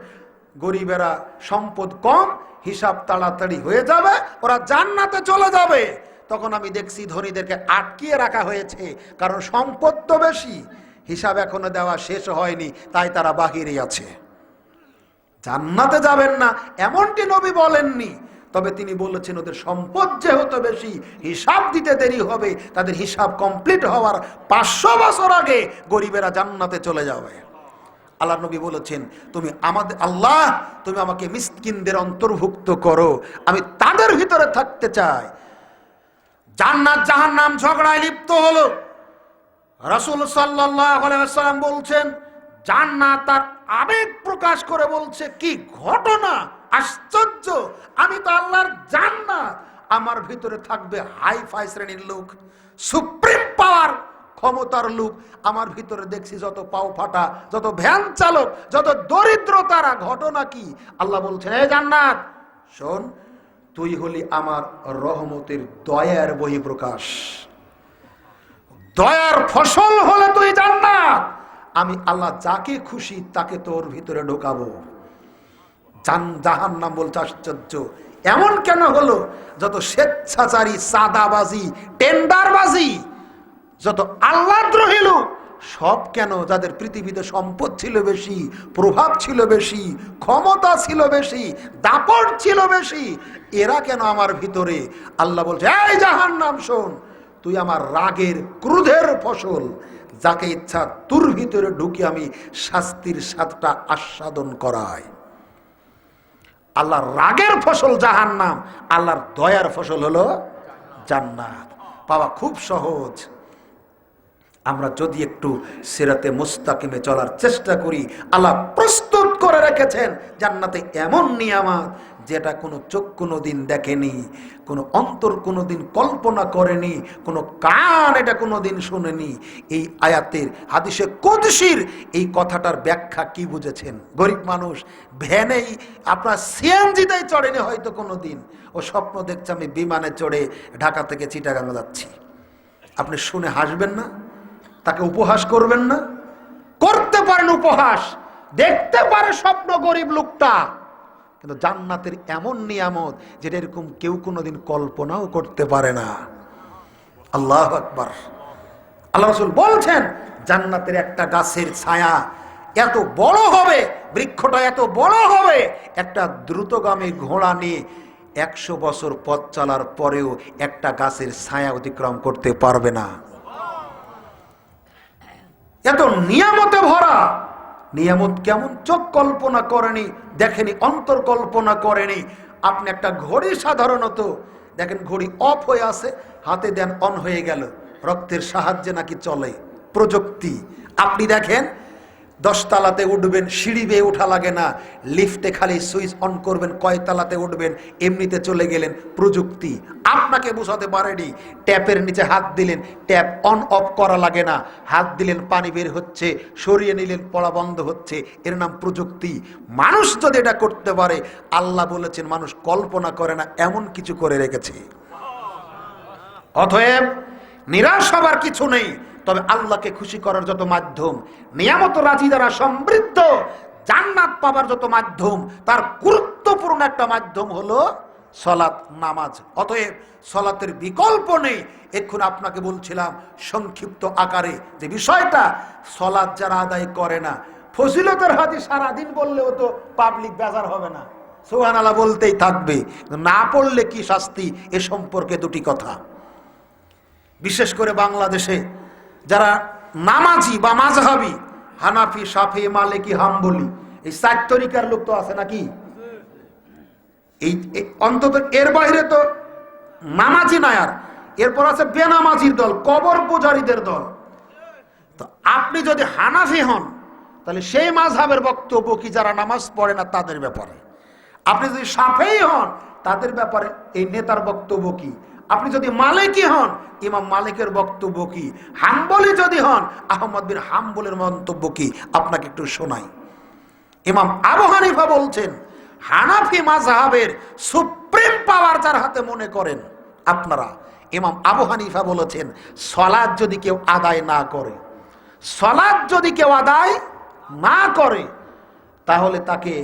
গরিবেরা সম্পদ কম, হিসাব তাড়াতাড়ি হয়ে যাবে, ওরা জান্নাতে চলে যাবে। তখন আমি দেখছি ধনীদেরকে আটকিয়ে রাখা হয়েছে, কারণ সম্পদ তো বেশি, হিসাব এখনো দেওয়া শেষ হয়নি, তাই তারা বাহিরে আছে। জান্নাতে যাবেন না এমনটি নবী বলেননি, তবে তিনি বলেছেন ওদের সম্পদ যেহেতু বেশি, হিসাব দিতে দেরি হবে, তাদের হিসাব কমপ্লিট হওয়ার 500 বছর আগে গরিবেরা জান্নাতে চলে যাবে। আল্লাহ নবী বলেছেন, তুমি আমাদের আল্লাহ, তুমি আমাকে মিসকিনদের অন্তর্ভুক্ত করো, আমি তাদের ভিতরে থাকতে চাই। জান্নাত জাহান্নাম ঝগড়ায় লিপ্ত হলো। রাসূল সাল্লাল্লাহু আলাইহি ওয়াসাল্লাম বলছেন, জান্নাত তার আবেগ প্রকাশ করে বলছে, কি ঘটনা, আশ্চর্য, আমি তো আল্লাহর জান্নাত, আমার ভিতরে থাকবে হাই ফাই শ্রেণীর লোক, সুপ্রিম পাওয়ার ক্ষমতার লোক, আমার ভিতরে দেখছি যত পাও ফাটা, যত ভ্যান চালক, যত দরিদ্র, তারা ঘটনা কি? আল্লাহ বলছেন, এই জান্নাত শোন, তুই হলি আমার রহমতের দয়ার বহিঃপ্রকাশ, দয়ার ফসল হলে তুই জান্নাত, আমি আল্লাহ যাকে খুশি তাকে তোর ভিতরে ঢোকাবো। জাহান্নাম বলছে, আশ্চর্য, এমন কেন হলো? যত স্বেচ্ছাচারী, সাদাবাজি, টেন্ডারবাজি, যত আল্লাহদ্রোহী লোক, সব কেন? যাদের পৃথিবীতে সম্পদ ছিল বেশি, প্রভাব ছিল বেশি, ক্ষমতা ছিল বেশি, দাপট ছিল বেশি, এরা কেন আমার ভিতরে? আল্লাহ বলছে, এই জাহান্নাম শোন, তুই আমার রাগের, ক্রোধের ফসল, যাকে ইচ্ছা তোর ভিতরে ঢুকে আমি শাস্তির স্বাদটা আস্বাদন করাই। আল্লাহর রাগের ফসল জাহান্নাম, আল্লাহর দয়ার ফসল হলো জান্নাত। পাওয়া খুব সহজ। আমরা যদি একটু সিরাতে মুস্তাকিমে চলার চেষ্টা করি, আল্লাহ প্রস্তুত করে রেখেছেন জান্নাতে এমন নিয়ামত যেটা কোনো চোখ কোনোদিন দেখেনি, কোনো অন্তর কোনোদিন কল্পনা করেনি, কোনো কান এটা কোনোদিন শুনেনি। এই আয়াতের, হাদিসে কুদসির এই কথাটার ব্যাখ্যা কি বুঝেছেন? গরিব মানুষ ভ্যানেই, আপনার সিএনজিতেই চড়েনি হয়তো কোনোদিন, ও স্বপ্ন দেখছে আমি বিমানে চড়ে ঢাকা থেকে চিটাগাং যাচ্ছি। আপনি শুনে হাসবেন না? তাকে উপহাস করবেন না? করতে পারেন উপহাস, দেখতে পারে স্বপ্ন গরিব লোকটা, কিন্তু জান্নাতের এমন নিয়ামত যেটা এরকম কেউ কোনোদিন কল্পনাও করতে পারে না। আল্লাহু আকবার। আল্লাহ রাসূল বলছেন, জান্নাতের একটা গাছের ছায়া এত বড় হবে, বৃক্ষটা এত বড় হবে, একটা দ্রুতগামী ঘোড়া নিয়ে 100 বছর পথ চলার পরেও একটা গাছের ছায়া অতিক্রম করতে পারবে না। এত নিয়ামতে ভরা। নিয়ামত কেমন? চোখ কল্পনা করেনি, দেখেনি, অন্তর কল্পনা করেনি। আপনি একটা ঘড়ি সাধারণত দেখেন, ঘড়ি অফ হয়ে আছে, হাতে দেন অন হয়ে গেল, রক্তের সাহায্যে নাকি চলে, প্রযুক্তি। আপনি দেখেন 10 তালাতে উঠবেন, সিঁড়ি বেয়ে ওঠা লাগে না, লিফটে খালি সুইচ অন করবেন, কয় তালাতে উঠবেন এমনিতে চলে গেলেন, প্রযুক্তি। আপনাকে বোঝাতে পারেনি, ট্যাপের নিচে হাত দিলেন, ট্যাপ অন অফ করা লাগে না, হাত দিলেন পানি বের হচ্ছে, সরিয়ে নিলেন পড়া বন্ধ হচ্ছে, এর নাম প্রযুক্তি। মানুষ যদি এটা করতে পারে, আল্লাহ বলেছেন মানুষ কল্পনা করে না এমন কিছু করে রেখেছে। অতএব নিরাশ হবার কিছু নেই, তবে আল্লাহকে খুশি করার যত মাধ্যম, নিয়ামত রাজি দ্বারা সমৃদ্ধ জান্নাত পাবার যত মাধ্যম, তার গুরুত্বপূর্ণ একটা মাধ্যম হলো সালাত, নামাজ। অতএব সালাতের বিকল্প নেই। এখন আপনাকে বলছিলাম সংক্ষিপ্ত আকারে যে বিষয়টা, সালাত যারা আদায় করে না, ফজিলতের হাদিস সারাদিন বললেও তো পাবলিক বেজার হবে না, সুবহানাল্লাহ বলতেই থাকবে, না পড়লে কি শাস্তি, এ সম্পর্কে দুটি কথা। বিশেষ করে বাংলাদেশে যারা নামাজি বা মাযহাবি, হানাফি, শাফি, মালিকি, হাম্বলি, এই 4 তরিকার লোক তো আছে নাকি? এই অন্তত এর বাইরে তো নামাজি নাই, আর এরপর আছে বেনামাজির দল, কবর পূজারীদের দল। তো আপনি যদি হানাফি হন, তাহলে সেই মাযহাবের বক্তব্য কি যারা নামাজ পড়ে না তাদের ব্যাপারে? আপনি যদি শাফেঈ হন, তাদের ব্যাপারে এই নেতার বক্তব্য কি? আপনি যদি মালিকি হন, ইমাম মালিকের বক্তব্য কি? হাম্বলি যদি হন, আহমদ বিন হাম্বলের মন্তব্য কি? আপনাকে একটু শোনাই। ইমাম আবু হানিফা বলছেন, হানাফি মাযহাবের সুপ্রিম পাওয়ার যার হাতে মনে করেন আপনারা, ইমাম আবু হানিফা বলেছেন, সালাত যদি কেউ আদায় না করে, সালাত যদি কেউ আদায় না করে, তাহলে তাকে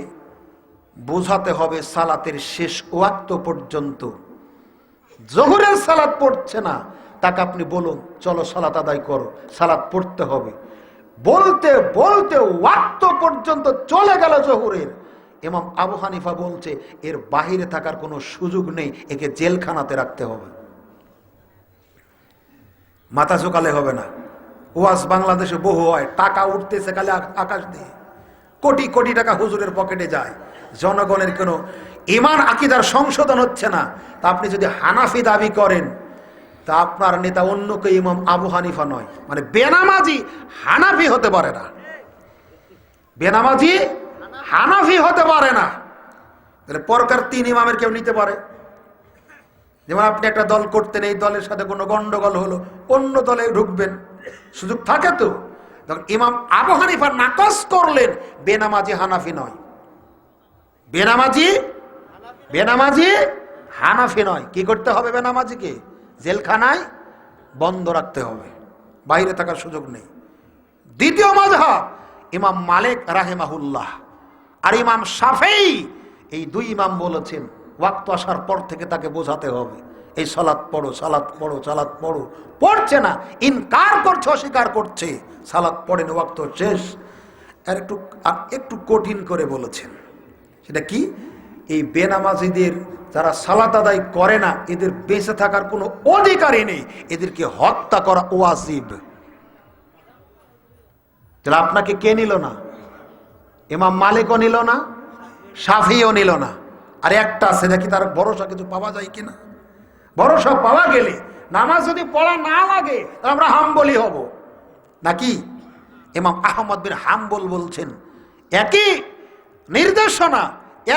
বোঝাতে হবে সালাতের শেষ ওয়াক্ত পর্যন্ত। জোহরের সালাত পড়ছে না, তাকে আপনি বলুন চলো সালাত আদায় করো, সালাত পড়তে হবে। বলতে বলতে ওয়াক্ত পর্যন্ত চলে গেল জোহরের, ইমাম আবু হানিফা বলছে এর বাহিরে থাকার কোনো সুযোগ নেই, একে জেলখানাতে রাখতে হবে, মাথা ঝোকালে হবে না। ওয়াজ বাংলাদেশে বহু হয়, টাকা উঠতেছে খালি আকাশ দিয়ে, কোটি কোটি টাকা হুজুরের পকেটে যায়, জনগণের কোনো ঈমান আকীদার সংশোধন হচ্ছে না। তা আপনি যদি হানাফি দাবি করেন তা আপনার নেতা অন্য কেউ ইমাম আবু হানিফা নয়, মানে বেনামাজি হানাফি হতে পারে না, বেনামাজি হানাফি হতে পারে না। তাহলে পরকার 3 ইমামের কেউ নিতে পারে। যেমন আপনি একটা দল করতেন, এই দলের সাথে কোনো গন্ডগোল হলো, অন্য দলে ঢুকবেন, সুযোগ থাকে তো। তখন ইমাম আবু হানিফা নাকচ করলেন, বেনামাজি হানাফি নয়, বেনামাজি হানাফি নয়। কি করতে হবে? বেনামাজিকে জেলখানায় বন্ধ রাখতে হবে, বাইরে থাকার সুযোগ নেই। দ্বিতীয় মাযহাব ইমাম মালিক রাহিমাহুল্লাহ আর ইমাম শাফেঈ, এই 2 ইমাম বলেছেন ওয়াক্ত আসার পর থেকে তাকে বোঝাতে হবে এই সালাত পড়ো, সালাত পড়ো, সালাত পড়ো। পড়ছে না, ইনকার করছে, অস্বীকার করছে, সালাত পড়েন, ওয়াক্ত শেষ। আর একটু কঠিন করে বলেছেন, সেটা কি? এই বেনামাজিদের যারা সালাত আদায় করে না, এদের বেঁচে থাকার কোনো অধিকারই নেই, এদেরকে হত্যা করা ওয়াজিব। তাহলে আপনাকে কে নিল না? ইমাম মালিকও নিল না, শাফিও নিল না। আর একটা আছে, দেখি তার ভরসা কিছু পাওয়া যায় কিনা। ভরসা পাওয়া গেলে, নামাজ যদি পড়া না লাগে তাহলে আমরা হাম্বলি হব নাকি? ইমাম আহমদ বিন হাম্বল বলছেন, একই নির্দেশনা,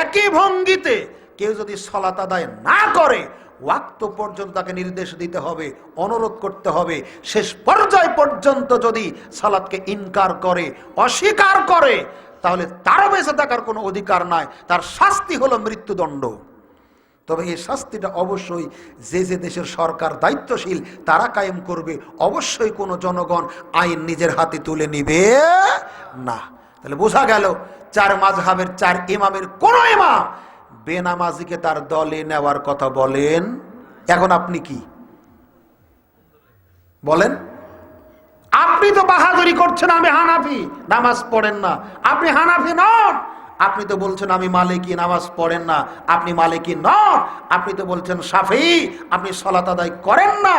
একই ভঙ্গিতে কেউ যদি সালাত আদায় না করে, ওয়াক্ত পর্যন্ত তাকে নির্দেশ দিতে হবে, অনুরোধ করতে হবে। শেষ পর্যায় পর্যন্ত যদি সালাতকে ইনকার করে, অস্বীকার করে, তাহলে তারও বেঁচে থাকার কোনো অধিকার নাই, তার শাস্তি হলো মৃত্যুদণ্ড। তবে এই শাস্তিটা অবশ্যই যে দেশের সরকার দায়িত্বশীল তারা কায়েম করবে, অবশ্যই কোনো জনগণ আইন নিজের হাতে তুলে নিবে না। তাহলে বোঝা গেল 4 মাযহাবের 4 ইমামের কোন ইমাম বেনামাজিকে তার দলে নেওয়ার কথা বলেন। এখন আপনি কি বলেন? আপনি তো বাহাদুরি করছেন, আমি হানাফি, নামাজ পড়েন না। আপনি হানাফি নন, আপনি তো বলছেন আমি মালিকি, নামাজ পড়েন না। আপনি মালিকি নন, আপনি তো বলছেন শাফিঈ, আপনি সালাত আদায় করেন না।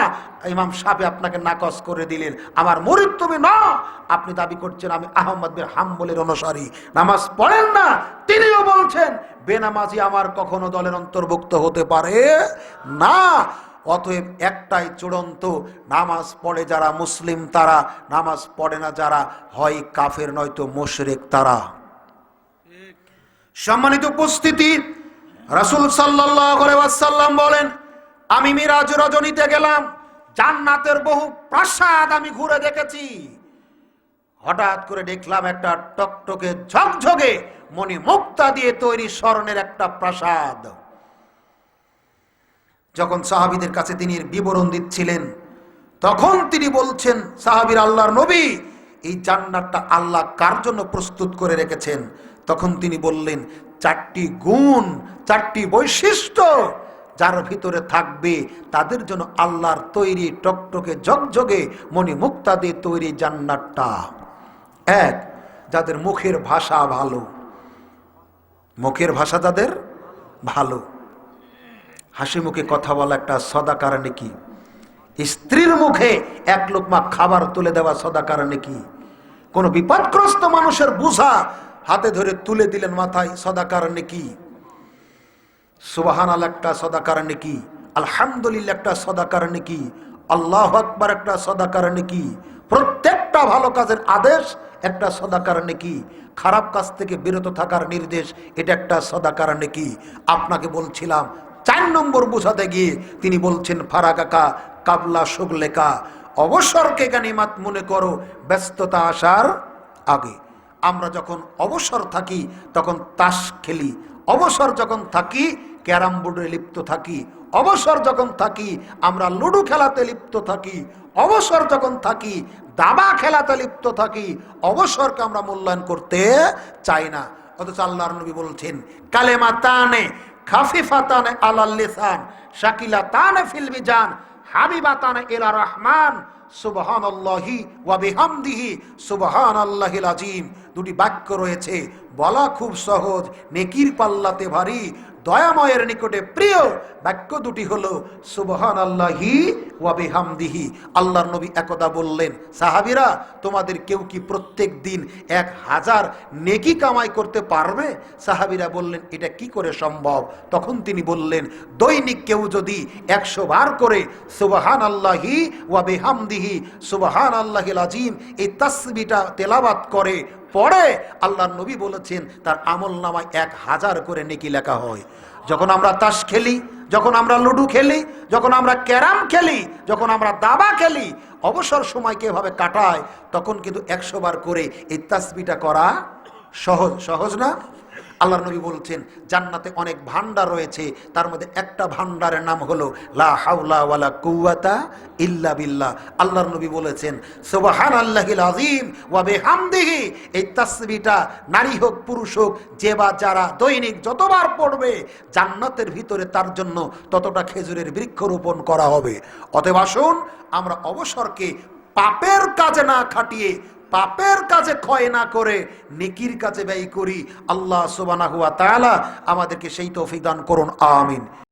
ইমাম শাফিঈ আপনাকে নাকচ করে দিলেন, আমার মুরিদ তুমি নও। আপনি দাবি করছেন আমি আহমদ বিন হাম্বলের অনুসারী, নামাজ পড়েন না। তিনিও বলছেন বেনামাজি আমার কখনো দলের অন্তর্ভুক্ত হতে পারে না। অতএব একটাই চূড়ান্ত, নামাজ পড়ে যারা মুসলিম তারা, নামাজ পড়ে না যারা হয় কাফের নয়তো মুশরিক তারা। সম্মানিত উপস্থিতি, রাসূল সাল্লাল্লাহু আলাইহি ওয়াসাল্লাম বলেন, আমি মিরাজ রজনীতে গেলাম, জান্নাতের বহু প্রাসাদ আমি ঘুরে দেখেছি। হঠাৎ করে দেখলাম একটা টকটকে ঝকঝকে মণিমুক্তা দিয়ে তৈরি স্বর্ণের একটা প্রাসাদ। যখন সাহাবীদের কাছে তিনি বিবরণ দিচ্ছিলেন, তখন তিনি বলছেন, সাহাবীর আল্লাহর নবী, এই জান্নাতটা আল্লাহ কার জন্য প্রস্তুত করে রেখেছেন? তখন তিনি বললেন, 4টি গুণ, 4টি বৈশিষ্ট্য যার ভিতরে থাকবে তাদের জন্য আল্লাহর তৈরি টকটকে ঝকঝকে মণিমুক্তা দিয়ে তৈরি জান্নাতটা। 1, যাদের মুখের ভাষা ভালো, মুখের ভাষা যাদের ভালো, হাসি মুখে কথা বলা একটা সদাকার নেকি। স্ত্রীর মুখে 1 লোকমা খাবার তুলে দেওয়া সদাকার নেকি। কোন বিপদগ্রস্ত মানুষের বোঝা হাতে ধরে তুলে দিলেন মাথায়, সদাকার নেকি। সুবহানাল্লাহ একটা সদাকার নেকি, আলহামদুলিল্লাহ একটা সদাকার নেকি, আল্লাহু আকবার একটা সদাকার নেকি। প্রত্যেকটা ভালো কাজের আদেশ একটা সদাকার নেকি। খারাপ কাজ থেকে বিরত থাকার নির্দেশ, এটা একটা সদাকার নেকি। আপনাকে বলছিলাম 4 নম্বর বোঝাতে গিয়ে তিনি বলছেন, ফারাগাকা কাবলা শুগলেকা, অবসরকে গানিমাত মনে করো ব্যস্ততা আসার আগে। আমরা যখন অবসর থাকি তখন তাস খেলি, অবসর যখন থাকি ক্যারাম বোর্ডে লিপ্ত থাকি, অবসর যখন থাকি আমরা লুডো খেলাতে লিপ্ত থাকি, অবসর যখন থাকি দাবা খেলাতে লিপ্ত থাকি। অবসরকে আমরা মূল্যায়ন করতে চাই না। অথচ আল্লাহর নবী বলছেন, কালেমাতানে খাফিফাতানে আলাল লিসান শাকিলাতানে ফিল মিজান হাবিবাতান ইলা রহমান সুবহানাল্লাহি ওয়া বিহামদিহি সুবহানাল্লাহিল আযীম। দুটি বাক্য রয়েছে, বলা খুব সহজ, নেকির পাল্লাতে ভারী, দয়াময়ের নিকটে প্রিয় বাক্য দুটি হলো সুবহানাল্লাহি ওয়া বিহামদিহি। আল্লাহর নবী একদা বললেন, সাহাবীরা তোমাদের কেউ কি প্রত্যেক দিন 1000 নেকি কামাই করতে পারবে? সাহাবীরা বললেন, এটা কি করে সম্ভব? তখন তিনি বললেন, দৈনিক কেউ যদি 100 বার করে সুবহানাল্লাহি ওয়া বিহামদিহি সুবহানাল্লাহিল আযীম এই তাসবিহটা তেলাওয়াত করে পড়ে, আল্লাহর নবী বলেছেন তার আমলনামায় 1000 করে নেকি লেখা হয়। যখন আমরা তাস খেলি, যখন আমরা লুডু খেলি, যখন আমরা ক্যারাম খেলি, যখন আমরা দাবা খেলি, অবসর সময়কে এভাবে কাটায়, তখন কিন্তু 100 বার করে এই তাসবিহটা করা সহজ। সহজ না? আল্লাহর নবী বলছেন জান্নাতে অনেক ভান্ডার রয়েছে, তার মধ্যে একটা ভান্ডারের নাম হলো লা হাওলা ওয়ালা কুওয়াতা ইল্লা বিল্লাহ। আল্লাহর নবী বলেছেন সুবহানাল্লাহিল আযীম ওয়া বিহামদিহি এই তাসবিহটা নারী হোক পুরুষ হোক যে বা যারা দৈনিক যতবার পড়বে, জান্নাতের ভিতরে তার জন্য ততটা খেজুরের বৃক্ষ রোপণ করা হবে। অতএব আসুন আমরা অবসরকে পাপের কাজে না খাটিয়ে, পাপের কাজে ক্ষয় না করে নেকির কাজে ব্যয় করি। আল্লাহ সুবহানাহু ওয়া তাআলা আমাদেরকে সেই তৌফিক দান করুন, আমিন।